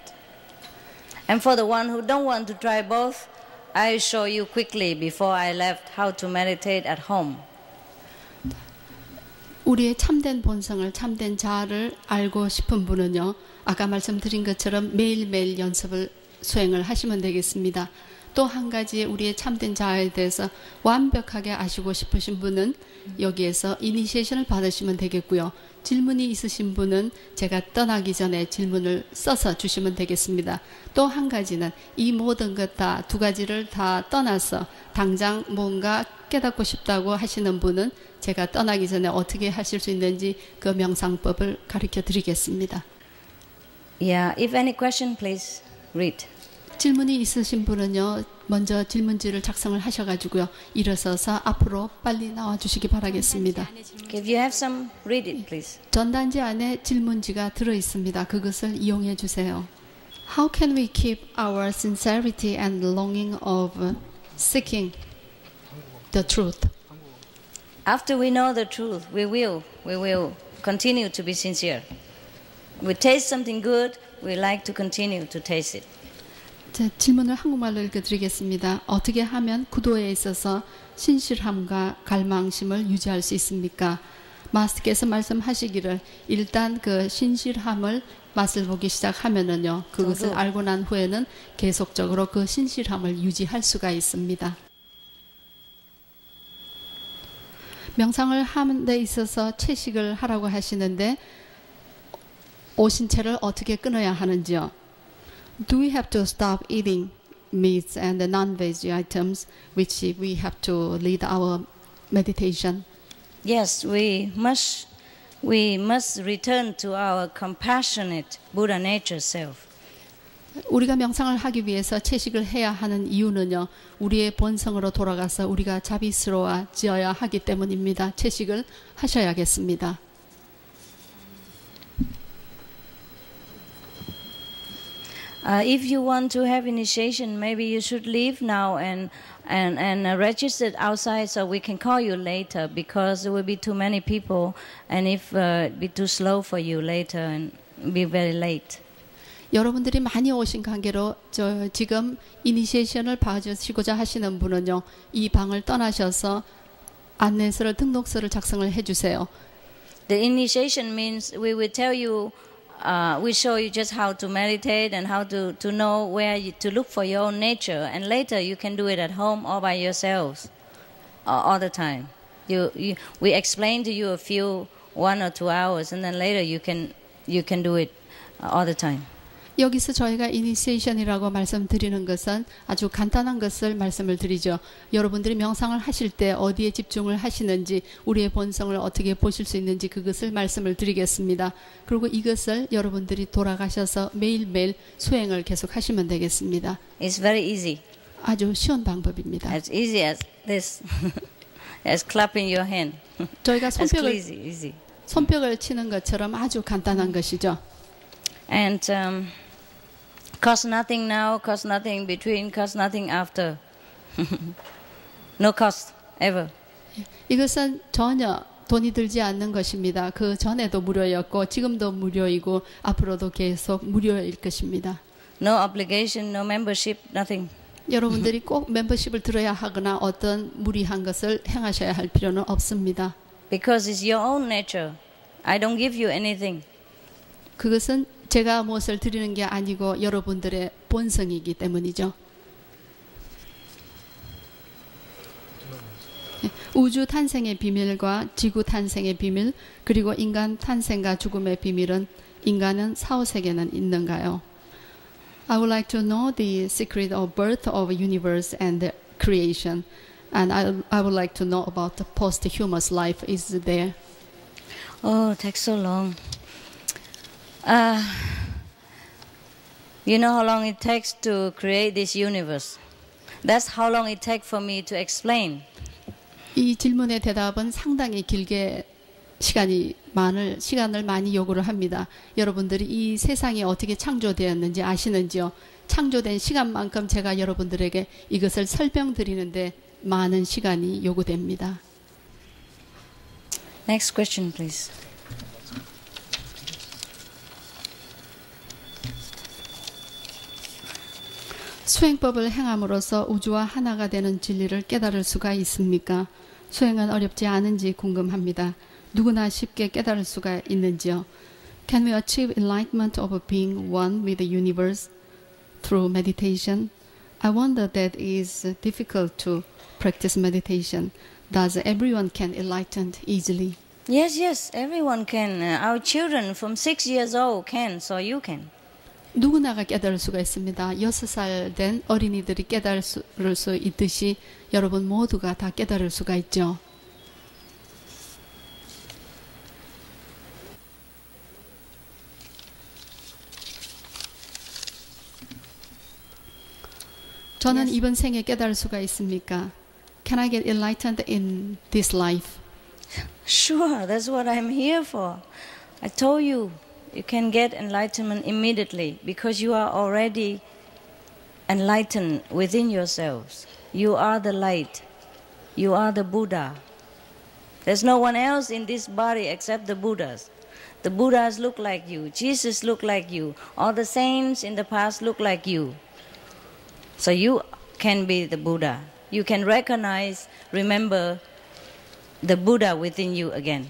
And for the one who don't want to try both, I show you quickly before I left how to meditate at home. 우리의 참된 본성을, 참된 자아를 알고 싶은 분은요, 아까 말씀드린 것처럼 매일매일 연습을 수행을 하시면 되겠습니다. 또 한 가지 우리의 참된 자아에 대해서 완벽하게 아시고 싶으신 분은 여기에서 이니시에이션을 받으시면 되겠고요. 질문이 있으신 분은 제가 떠나기 전에 질문을 써서 주시면 되겠습니다. 또 한 가지는 이 모든 것 다 두 가지를 다 떠나서 당장 뭔가 깨닫고 싶다고 하시는 분은 제가 떠나기 전에 어떻게 하실 수 있는지 그 명상법을 가르쳐 드리겠습니다. Yeah, if any question, please read. 질문이 있으신 분은요, 먼저 질문지를 작성을 하셔가지고요, 일어서서 앞으로 빨리 나와 주시기 바라겠습니다. If you have some, read it, please. 전단지 안에 질문지가 들어 있습니다. 그것을 이용해 주세요. How can we keep our sincerity and longing of seeking the truth? After we know the truth, we will continue to be sincere. We taste something good, we like to continue to taste it. 제 질문을 한국말로 읽어드리겠습니다. 어떻게 하면 구도에 있어서 신실함과 갈망심을 유지할 수 있습니까? 마스터께서 말씀하시기를 일단 그 신실함을 맛을 보기 시작하면은요, 그것을 알고 난 후에는 계속적으로 그 신실함을 유지할 수가 있습니다. 명상을 하는 데 있어서 채식을 하라고 하시는데 오신채를 어떻게 끊어야 하는지요? Do we have to stop eating meats and the non-veg items which we have to lead our meditation? Yes, we must we must return to our compassionate Buddha nature self. 우리가 명상을 하기 위해서 채식을 해야 하는 이유는요, 우리의 본성으로 돌아가서 우리가 자비스러워져야 하기 때문입니다. 채식을 하셔야겠습니다. If you want to have initiation, maybe you should leave now and register outside so we can call you later, because there will be too many people, and if it be too slow for you later and be very late. 여러분들이 많이 오신 관계로 지금 이니시에이션을 봐주시고자 하시는 분은요, 이 방을 떠나셔서 안내서를 등록서를 작성을 해주세요. The initiation means we will tell you, we show you just how to meditate and how to know where to look for your own nature, and later you can do it at home or by yourselves all the time. We explain to you a few 1 or 2 hours, and then later you can do it all the time. 여기서 저희가 이니시에이션이라고 말씀드리는 것은 아주 간단한 것을 말씀을 드리죠. 여러분들이 명상을 하실 때 어디에 집중을 하시는지, 우리의 본성을 어떻게 보실 수 있는지 그것을 말씀을 드리겠습니다. 그리고 이것을 여러분들이 돌아가셔서 매일매일 수행을 계속 하시면 되겠습니다. It's very easy. 아주 쉬운 방법입니다. As easy as this, as clapping your hand. 저희가 easy. 손뼉을 치는 것처럼 아주 간단한 것이죠. And cost nothing now, cost nothing between, cost nothing after. No cost ever. 이것은 전혀 돈이 들지 않는 것입니다. 그 전에도 무료였고 지금도 무료이고 앞으로도 계속 무료일 것입니다. No obligation, no membership, nothing. 여러분들이 꼭 멤버십을 들어야 하거나 어떤 무리한 것을 행하셔야 할 필요는 없습니다. Because it's your own nature. I don't give you anything. 그것은 제가 무엇을 드리는 게 아니고 여러분들의 본성이기 때문이죠. 우주 탄생의 비밀과 지구 탄생의 비밀, 그리고 인간 탄생과 죽음의 비밀은 인간은 사후세계는 있는가요? I would like to know the secret of birth of a universe and the creation, and I would like to know about the posthumous life. Is there? Oh, it takes so long. You know how long it takes to create this universe? That's how long it takes for me to explain. 이 질문의 대답은 상당히 길게 시간을 많이 요구를 합니다. 여러분들이 이 세상이 어떻게 창조되었는지 아시는지요? 창조된 시간만큼 제가 여러분들에게 이것을 설명드리는데 많은 시간이 요구됩니다. Next question, please. 수행법을 행함으로써 우주와 하나가 되는 진리를 깨달을 수가 있습니까? 수행은 어렵지 않은지 궁금합니다. 누구나 쉽게 깨달을 수가 있는지요? Can we achieve enlightenment of being one with the universe through meditation? I wonder that is difficult to practice meditation. Does everyone can enlighten easily? Yes, everyone can. Our children from 6 years old can, so you can. 누구나가 깨달을 수가 있습니다. 6살 된 어린이들이 깨달을 수 있듯이 여러분 모두가 다 깨달을 수가 있죠. 저는 Yes. 이번 생에 깨달을 수가 있습니까? Can I get enlightened in this life? Sure, that's what I'm here for. I told you, you can get enlightenment immediately because you are already enlightened within yourselves. You are the light. You are the Buddha. There's no one else in this body except the Buddhas. The Buddhas look like you. Jesus look like you. All the saints in the past look like you. So you can be the Buddha. You can recognize, remember the Buddha within you again.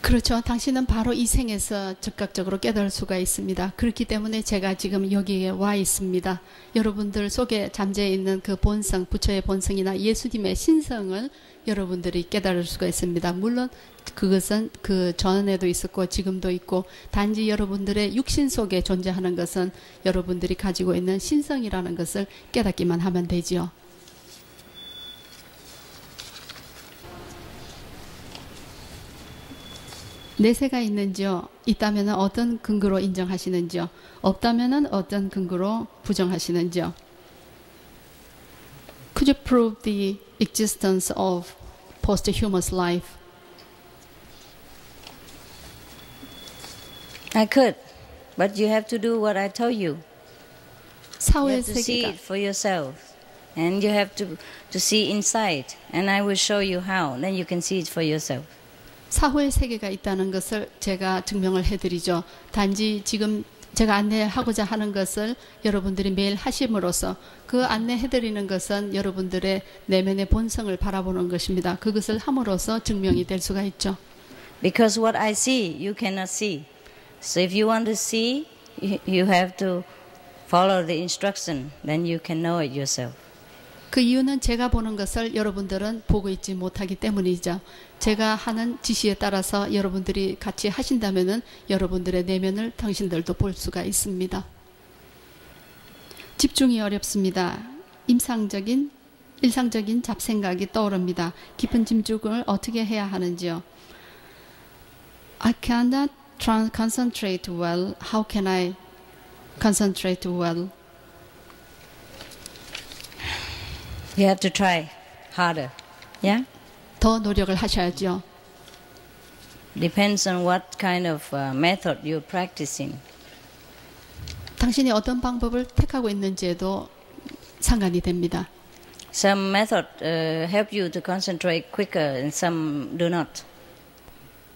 그렇죠. 당신은 바로 이 생에서 즉각적으로 깨달을 수가 있습니다. 그렇기 때문에 제가 지금 여기에 와 있습니다. 여러분들 속에 잠재해 있는 그 본성, 부처의 본성이나 예수님의 신성을 여러분들이 깨달을 수가 있습니다. 물론 그것은 그 전에도 있었고 지금도 있고, 단지 여러분들의 육신 속에 존재하는 것은 여러분들이 가지고 있는 신성이라는 것을 깨닫기만 하면 되지요. 내세가 있는지요? 있다면 어떤 근거로 인정하시는지요? 없다면 어떤 근거로 부정하시는지요? Could you prove the existence of posthumous life? I could, but you have to do what I told you. You 사후의 have to see 세계가 it for yourself. And you have to see inside. And I will show you how. Then you can see it for yourself. 사후의 세계가 있다는 것을 제가 증명을 해드리죠. 단지 지금 제가 안내하고자 하는 것을 여러분들이 매일 하심으로써 그 안내해드리는 것은 여러분들의 내면의 본성을 바라보는 것입니다. 그것을 함으로써 증명이 될 수가 있죠. Because what I see, you cannot see. So if you want to see, you have to follow the instruction. Then you can know it yourself. 그 이유는 제가 보는 것을 여러분들은 보고 있지 못하기 때문이죠. 제가 하는 지시에 따라서 여러분들이 같이 하신다면은 여러분들의 내면을 당신들도 볼 수가 있습니다. 집중이 어렵습니다. 일상적인 잡생각이 떠오릅니다. 깊은 집중을 어떻게 해야 하는지요? I cannot concentrate well. How can I concentrate well? You have to try harder. Yeah? 더 노력을 하셔야죠. Depends on what kind of method you're practicing. 당신이 어떤 방법을 택하고 있는지에도 상관이 됩니다. Some method help you to concentrate quicker and some do not.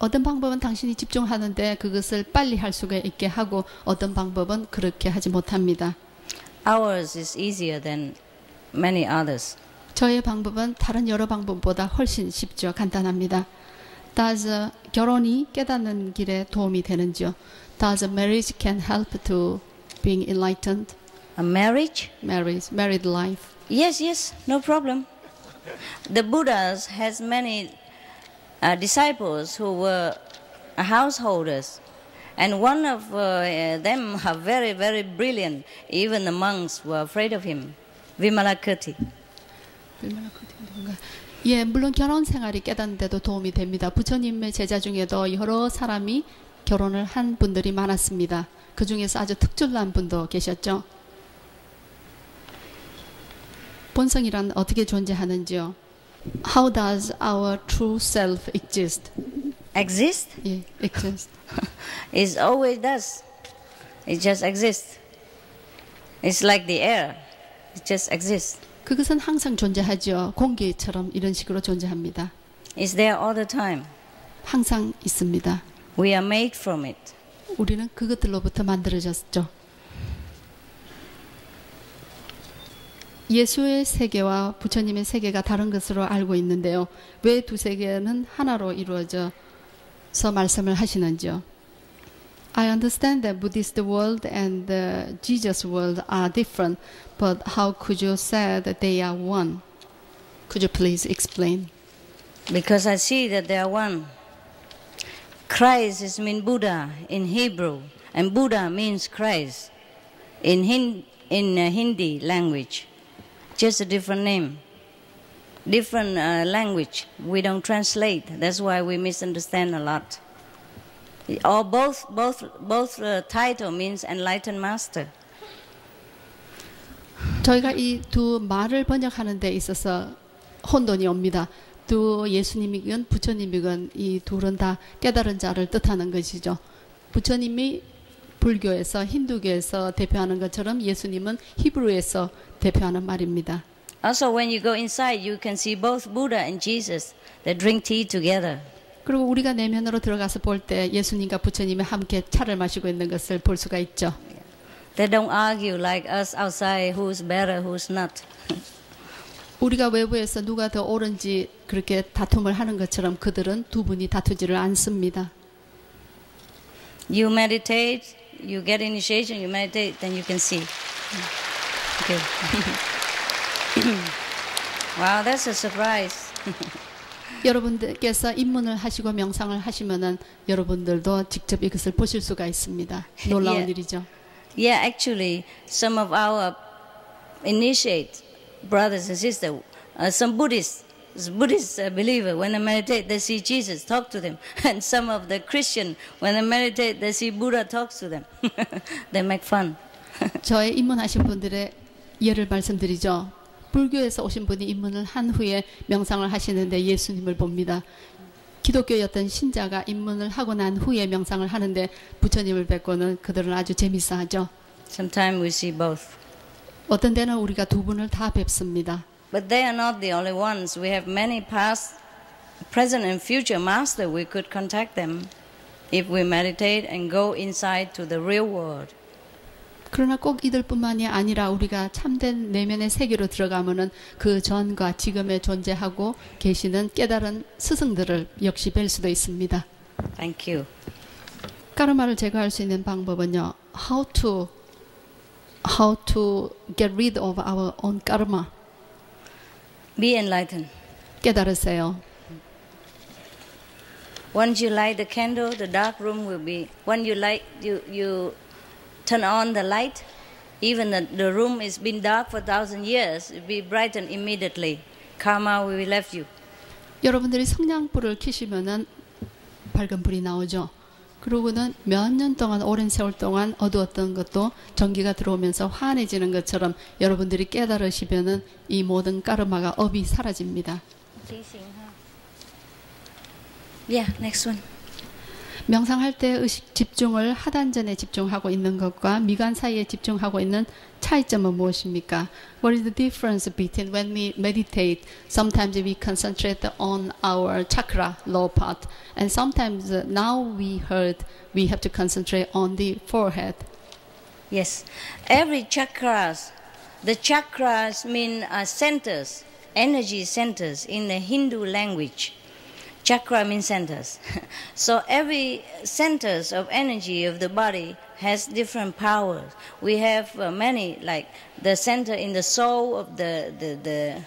어떤 방법은 당신이 집중하는데 그것을 빨리 할 수가 있게 하고 어떤 방법은 그렇게 하지 못합니다. Ours is easier than many others. 저의 방법은 다른 여러 방법보다 훨씬 쉽죠. 간단합니다. Does 결혼이 깨닫는 길에 도움이 되는지요? Does marriage can help to being enlightened? A marriage? Married life. Yes, no problem. The Buddhas has many disciples who were householders. And one of them are very, very brilliant. Even the monks were afraid of him. Vimalakirti. 예, 물론 결혼 생활이 깨닫는데도 도움이 됩니다. 부처님의 제자 중에도 여러 사람이 결혼을 한 분들이 많았습니다. 그 중에서 아주 특출난 분도 계셨죠. 본성이란 어떻게 존재하는지요? How does our true self exist? Exist? 예, exist. It always does. It just exists. It's like the air. It just exists. 그것은 항상 존재하죠. 공기처럼 이런 식으로 존재합니다. It's there all the time. 항상 있습니다. We are made from it. 우리는 그것들로부터 만들어졌죠. 예수의 세계와 부처님의 세계가 다른 것으로 알고 있는데요. 왜 두 세계는 하나로 이루어져서 말씀을 하시는지요? I understand that Buddhist world and the Jesus world are different, but how could you say that they are one? Could you please explain? Because I see that they are one. Christ is mean Buddha in Hebrew, and Buddha means Christ in Hindi language. Just a different name, different language. We don't translate. That's why we misunderstand a lot. Or both title means enlightened master. 저희가 이 두 말을 번역하는 데 있어서 혼돈이 옵니다. 또 예수님이건 부처님이건 이 둘은 다 깨달은 자를 뜻하는 것이죠. 부처님이 불교에서 힌두교에서 대표하는 것처럼 예수님은 히브리어에서 대표하는 말입니다. Also, when you go inside, you can see both Buddha and Jesus. They drink tea together. 그리고 우리가 내면으로 들어가서 볼 때 예수님과 부처님이 함께 차를 마시고 있는 것을 볼 수가 있죠. They don't argue like us outside, who's better, who's not. 우리가 외부에서 누가 더 옳은지 그렇게 다툼을 하는 것처럼 그들은 두 분이 다투지를 않습니다. You meditate, you get initiation, you meditate, then you can see. Okay. Wow, that's a surprise. 여러분들께서 입문을 하시고 명상을 하시면은 여러분들도 직접 이것을 보실 수가 있습니다. 놀라운 일이죠. Yeah, actually, some of our initiate brothers and sisters, some Buddhists, Buddhist believer, when they meditate, they see Jesus talk to them. And some of the Christian, when they meditate, they see Buddha talks to them. They make fun. 저의 입문하신 분들의 예를 말씀드리죠. 불교에서 오신 분이 입문을 한 후에 명상을 하시는데 예수님을 봅니다. 기독교였던 신자가 입문을 하고 난 후에 명상을 하는데 부처님을 뵙고는 그들은 아주 재밌어하죠. Sometimes we see both. 어떤 때는 우리가 두 분을 다 뵙습니다. But they are not the only ones. We have many past, present and future masters. We could contact them if we meditate and go inside to the real world. 그러나 꼭 이들뿐만이 아니라 우리가 참된 내면의 세계로 들어가면은 그 전과 지금에 존재하고 계시는 깨달은 스승들을 역시 뵐 수도 있습니다. Thank you. 까르마를 제거할 수 있는 방법은요. How to get rid of our own karma. Be enlightened. 깨달으세요. Once you light the candle, the dark room will be. When you light, you turn on the light. Even the room has been dark for 1,000 years. It will be brightened immediately. Karma will be left you. 여러분들이 성냥불을 켜시면은 밝은 불이 나오죠. 그러고는 몇 년 동안 오랜 세월 동안 어두웠던 것도 전기가 들어오면서 환해지는 것처럼 여러분들이 깨달으시면은 이 모든 까르마가 업이 사라집니다. Yeah, next one. 명상할 때 의식 집중을 하단전에 집중하고 있는 것과 미간 사이에 집중하고 있는 차이점은 무엇입니까? What is the difference between when we meditate? Sometimes we concentrate on our chakra, lower part, and sometimes now we heard we have to concentrate on the forehead. Yes, every chakras, the chakras mean centers, energy centers in the Hindu language. Chakra means centers. So every centers of energy of the body has different powers. We have many, like the center in the soul of the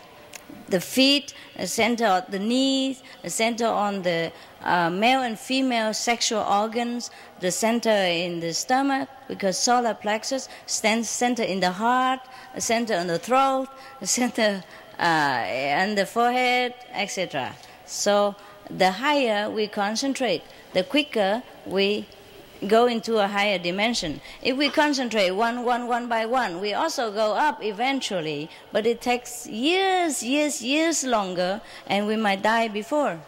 feet, a center of the knees, a center on the male and female sexual organs, the center in the stomach, because solar plexus, stands center in the heart, a center on the throat, a center on the forehead, etc. So the higher we concentrate, the quicker we go into a higher dimension. If we concentrate one by one, we also go up eventually, but it takes years longer, and we might die before.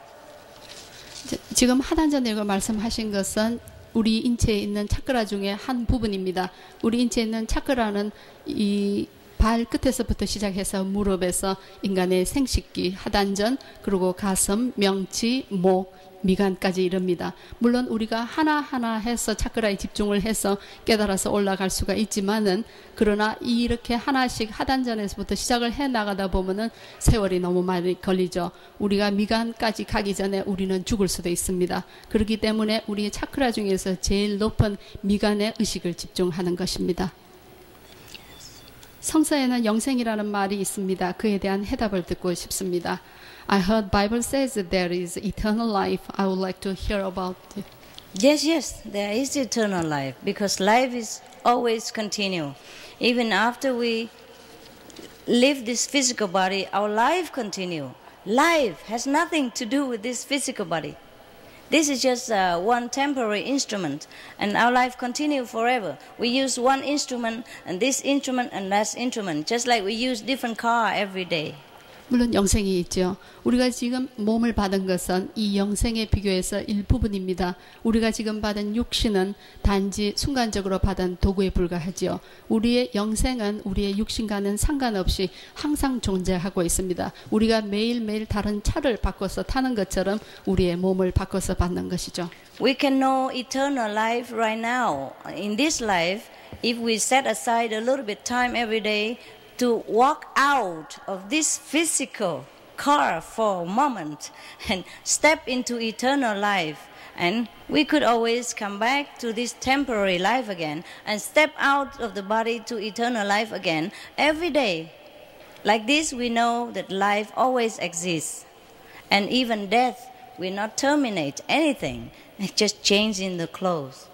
지금 하단전에 말씀하신 것은 우리 인체에 있는 차크라 중에 한 부분입니다. 우리 인체에 있는 차크라는 이 발끝에서부터 시작해서 무릎에서 인간의 생식기, 하단전, 그리고 가슴, 명치, 목, 미간까지 이릅니다. 물론 우리가 하나하나 해서 차크라에 집중을 해서 깨달아서 올라갈 수가 있지만은 그러나 이렇게 하나씩 하단전에서부터 시작을 해 나가다 보면은 세월이 너무 많이 걸리죠. 우리가 미간까지 가기 전에 우리는 죽을 수도 있습니다. 그렇기 때문에 우리의 차크라 중에서 제일 높은 미간의 의식을 집중하는 것입니다. 성서에는 영생이라는 말이 있습니다. 그에 대한 해답을 듣고 싶습니다. I heard Bible says that there is eternal life. I would like to hear about it. Yes, there is eternal life, because life is always continue. Even after we leave this physical body, our life continue. Life has nothing to do with this physical body. This is just one temporary instrument, and our life continues forever. We use one instrument, and this instrument, and that instrument, just like we use different car every day. 물론 영생이 있죠. 우리가 지금 몸을 받은 것은 이 영생에 비교해서 일부분입니다. 우리가 지금 받은 육신은 단지 순간적으로 받은 도구에 불과하죠. 우리의 영생은 우리의 육신과는 상관없이 항상 존재하고 있습니다. 우리가 매일매일 다른 차를 바꿔서 타는 것처럼 우리의 몸을 바꿔서 받는 것이죠. We can know eternal life right now. In this life, if we set aside a little bit time every day to walk out of this physical car for a moment and step into eternal life, and we could always come back to this temporary life again and step out of the body to eternal life again every day. Like this, we know that life always exists, and even death will not terminate anything. It just changes in the clothes.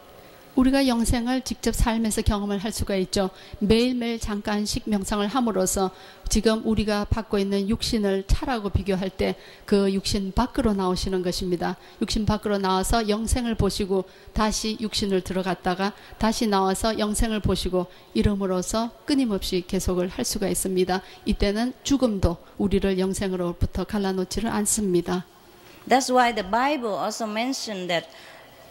우리가 영생을 직접 삶에서 경험을 할 수가 있죠. 매일매일 잠깐씩 명상을 함으로써 지금 우리가 받고 있는 육신을 차라고 비교할 때 그 육신 밖으로 나오시는 것입니다. 육신 밖으로 나와서 영생을 보시고 다시 육신을 들어갔다가 다시 나와서 영생을 보시고 이름으로써 끊임없이 계속을 할 수가 있습니다. 이때는 죽음도 우리를 영생으로부터 갈라놓지를 않습니다. That's why the Bible also mentioned that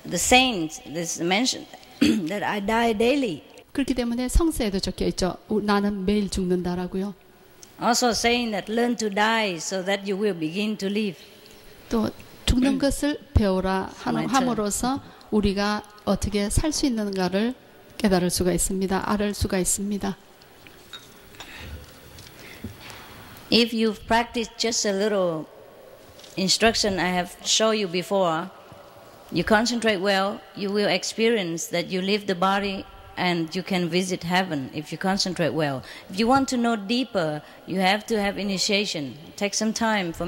the saints, this mentioned that I die daily. 그렇기 때문에 성서에도 적혀 있죠. 나는 매일 죽는다라고요. Also saying that learn to die so that you will begin to live. 또 죽는 것을 배우라 함으로써 우리가 어떻게 살 수 있는가를 깨달을 수가 있습니다. 알을 수가 있습니다. If you've practiced just a little instruction I have shown you before, you concentrate well, you will experience that you leave the body and you can visit heaven if you concentrate well. If you want to know deeper, you have to have initiation. Take some time for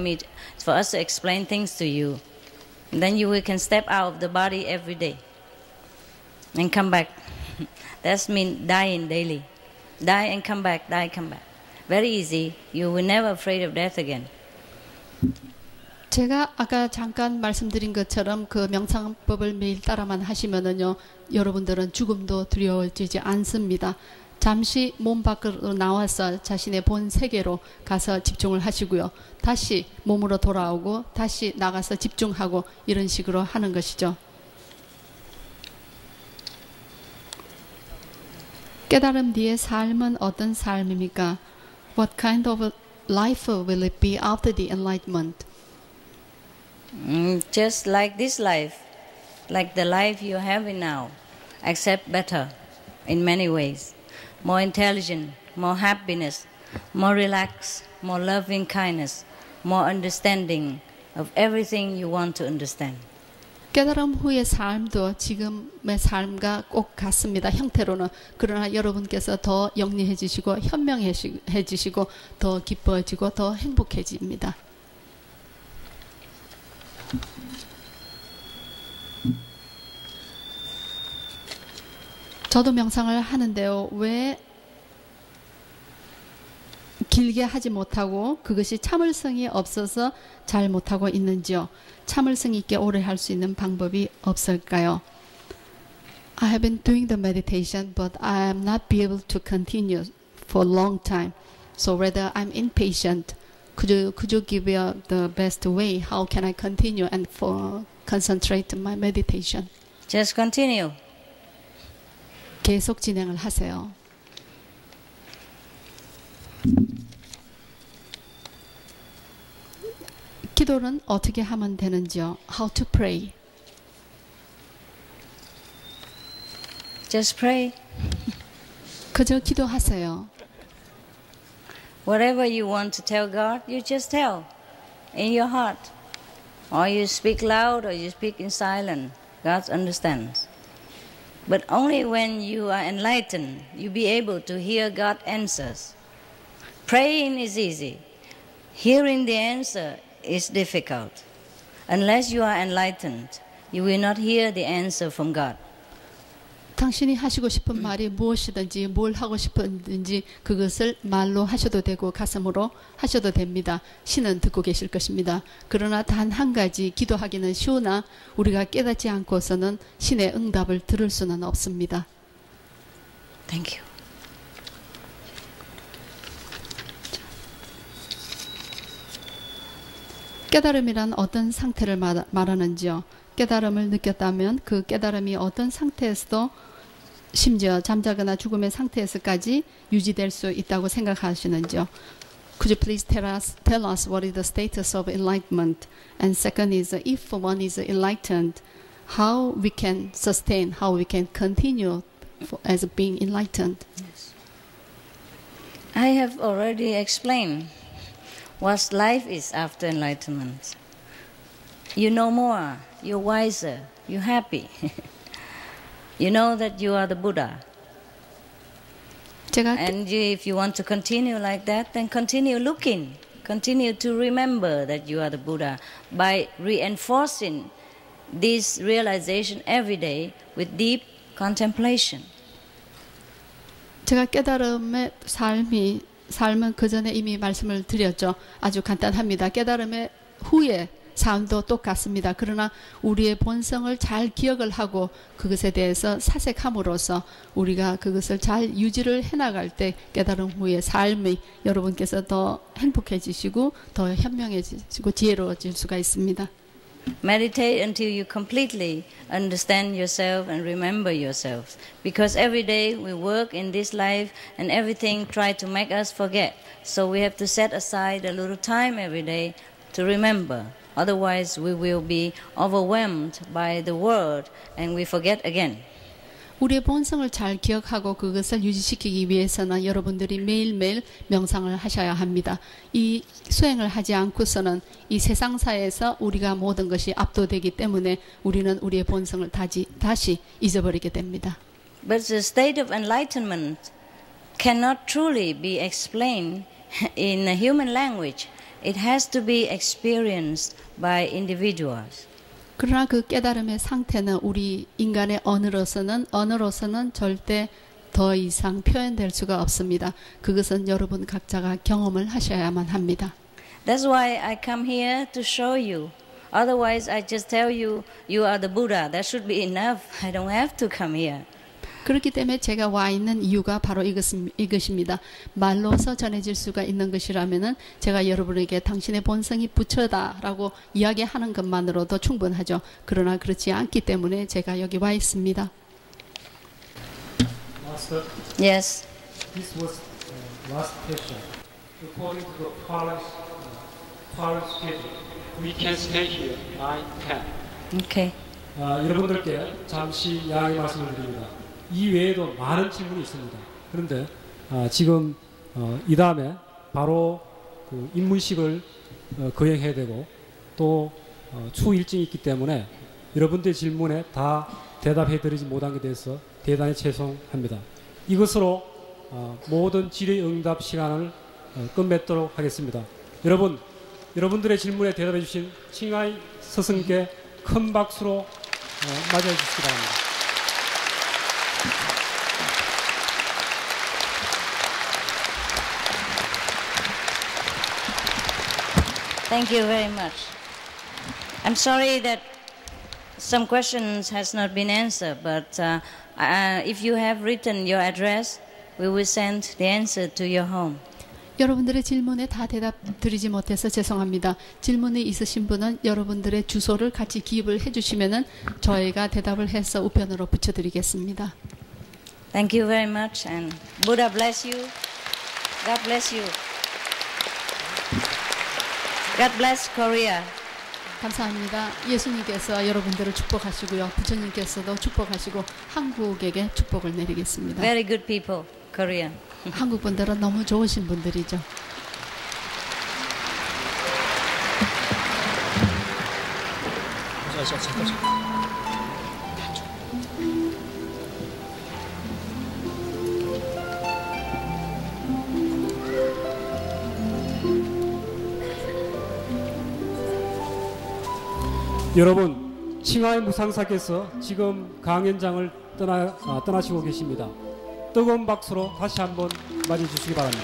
us to explain things to you. And then you can step out of the body every day and come back. That's mean dying daily. Die and come back, die, come back. Very easy. You will never afraid of death again. 제가 아까 잠깐 말씀드린 것처럼 그 명상법을 매일 따라만 하시면은요, 여러분들은 죽음도 두려워지지 않습니다. 잠시 몸 밖으로 나와서 자신의 본 세계로 가서 집중을 하시고요. 다시 몸으로 돌아오고 다시 나가서 집중하고 이런 식으로 하는 것이죠. 깨달음 뒤의 삶은 어떤 삶입니까? What kind of life will it be after the enlightenment? Just like this life, like the life you're having now, except better in many ways. More intelligent, more happiness, more relaxed, more loving kindness, more understanding of everything you want to understand. 깨달음 후의 삶도 지금의 삶과 꼭 같습니다. 형태로는. 그러나 여러분께서 더 영리해지시고 현명해지시고 더 기뻐지고 더 행복해집니다. 저도 명상을 하는데요. 왜 길게 하지 못하고 그것이 참을성이 없어서 잘 못하고 있는지요. 참을성 있게 오래 할 수 있는 방법이 없을까요? I have been doing the meditation, but I am not be able to continue for a long time. So whether I'm impatient, could you give me the best way? How can I continue and concentrate my meditation? Just continue. 계속 진행을 하세요. 기도는 어떻게 하면 되는지요? How to pray? Just pray. 그저 기도하세요. Whatever you want to tell God, you just tell in your heart. Or you speak loud or you speak in silence. God understands. But only when you are enlightened, you be able to hear God answers. Praying is easy. Hearing the answer is difficult. Unless you are enlightened, you will not hear the answer from God. 당신이 하시고 싶은 말이 무엇이든지 뭘 하고 싶은지 그것을 말로 하셔도 되고 가슴으로 하셔도 됩니다. 신은 듣고 계실 것입니다. 그러나 단 한 가지 기도하기는 쉬우나 우리가 깨닫지 않고서는 신의 응답을 들을 수는 없습니다. Thank you. 깨달음이란 어떤 상태를 말하는지요? 깨달음을 느꼈다면 그 깨달음이 어떤 상태에서도 심지어 잠자거나 죽음의 상태에서까지 유지될 수 있다고 생각하시는지요? Could you please tell us what is the status of enlightenment? And second is, if one is enlightened, how we can sustain, how we can continue as being enlightened? Yes. I have already explained what life is after enlightenment. You know more, you're wiser, you're happy. You know that you are the Buddha. And if you want to continue like that, then continue looking. Continue to remember that you are the Buddha by reinforcing this realization every day with deep contemplation. 제가 깨달음의 삶은 그 전에 이미 말씀을 드렸죠. 아주 간단합니다. 깨달음의 후에 삶도 똑같습니다. 그러나 우리의 본성을 잘 기억을 하고 그것에 대해서 사색함으로써 우리가 그것을 잘 유지를 해나갈 때 깨달음 후의 삶이 여러분께서 더 행복해지시고 더 현명해지시고 지혜로워질 수가 있습니다. Meditate until you completely understand yourself and remember yourselves. Because every day we work in this life and everything try to make us forget. So we have to set aside a little time every day to remember. Otherwise we will be overwhelmed by the world and we forget again. 우리의 본성을 잘 기억하고 그것을 유지시키기 위해서는 여러분들이 매일매일 명상을 하셔야 합니다. 이 수행을 하지 않고서는 이 세상사에서 우리가 모든 것이 압도되기 때문에 우리는 우리의 본성을 다시 잊어버리게 됩니다. But the state of enlightenment cannot truly be explained in a human language. It has to be experienced by individuals. 그러나 그 깨달음의 상태는 우리 인간의 언어로서는 절대 더 이상 표현될 수가 없습니다. 그것은 여러분 각자가 경험을 하셔야만 합니다. That's why I come here to show you. Otherwise I just tell you, you are the Buddha. That should be enough. I don't have to come here. 그렇기 때문에 제가 와 있는 이유가 바로 이것입니다. 말로서 전해질 수가 있는 것이라면은 제가 여러분에게 당신의 본성이 부처다라고 이야기하는 것만으로도 충분하죠. 그러나 그렇지 않기 때문에 제가 여기 와 있습니다. Master, Yes. this was last question. According to the Palo schedule, we can stay here 9, 10. Okay. 여러분들께 잠시 양해 말씀을 드립니다. 이 외에도 많은 질문이 있습니다. 그런데 지금 이 다음에 바로 그 입문식을 거행해야 되고 또 추후 일정이 있기 때문에 여러분들의 질문에 다 대답해드리지 못한 것에 대해서 대단히 죄송합니다. 이것으로 모든 질의응답 시간을 끝맺도록 하겠습니다. 여러분들의 질문에 대답해 주신 칭하이 스승께 큰 박수로 맞이해 주시기 바랍니다. Thank you very much. I'm sorry that some questions has not been answered, but if you have written your address, we will send the answer to your home. 여러분들의 질문에 다 대답 드리지 못해서 죄송합니다. 질문이 있으신 분은 여러분들의 주소를 같이 기입을 해주시면은 저희가 대답을 해서 우편으로 붙여드리겠습니다. Thank you very much, and Buddha bless you. God bless you. God bless Korea. 감사합니다. 예수님께서 여러분들을 축복하시고요. 부처님께서도 축복하시고 한국에게 축복을 내리겠습니다. Very good people, Korea. 한국 분들은 너무 좋으신 분들이죠. 여러분, 칭하이 무상사께서 지금 강연장을 떠나시고 계십니다. 뜨거운 박수로 다시 한번 맞이해 주시기 바랍니다.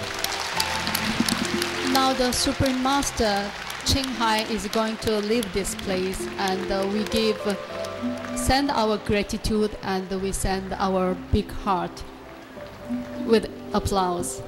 Now the Supreme Master Qinghai is going to leave this place, and we send our gratitude and we send our big heart with applause.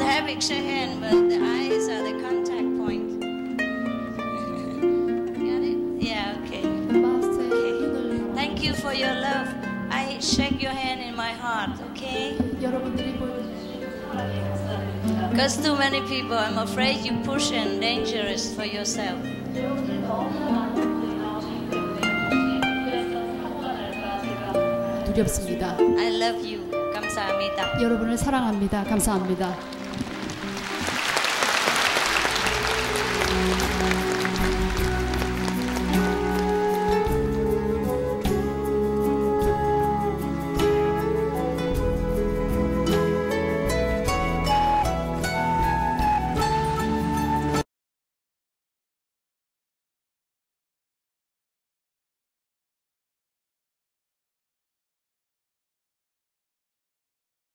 habit shake hand, but the eyes are the contact point. Got it? Yeah, okay. Okay. Thank you for your love. I shake your hand in my heart, okay? Because too many people, I'm afraid you push and dangerous for yourself. 두렵습니다. I love you. 감사합니다. 여러분을 사랑합니다. 감사합니다.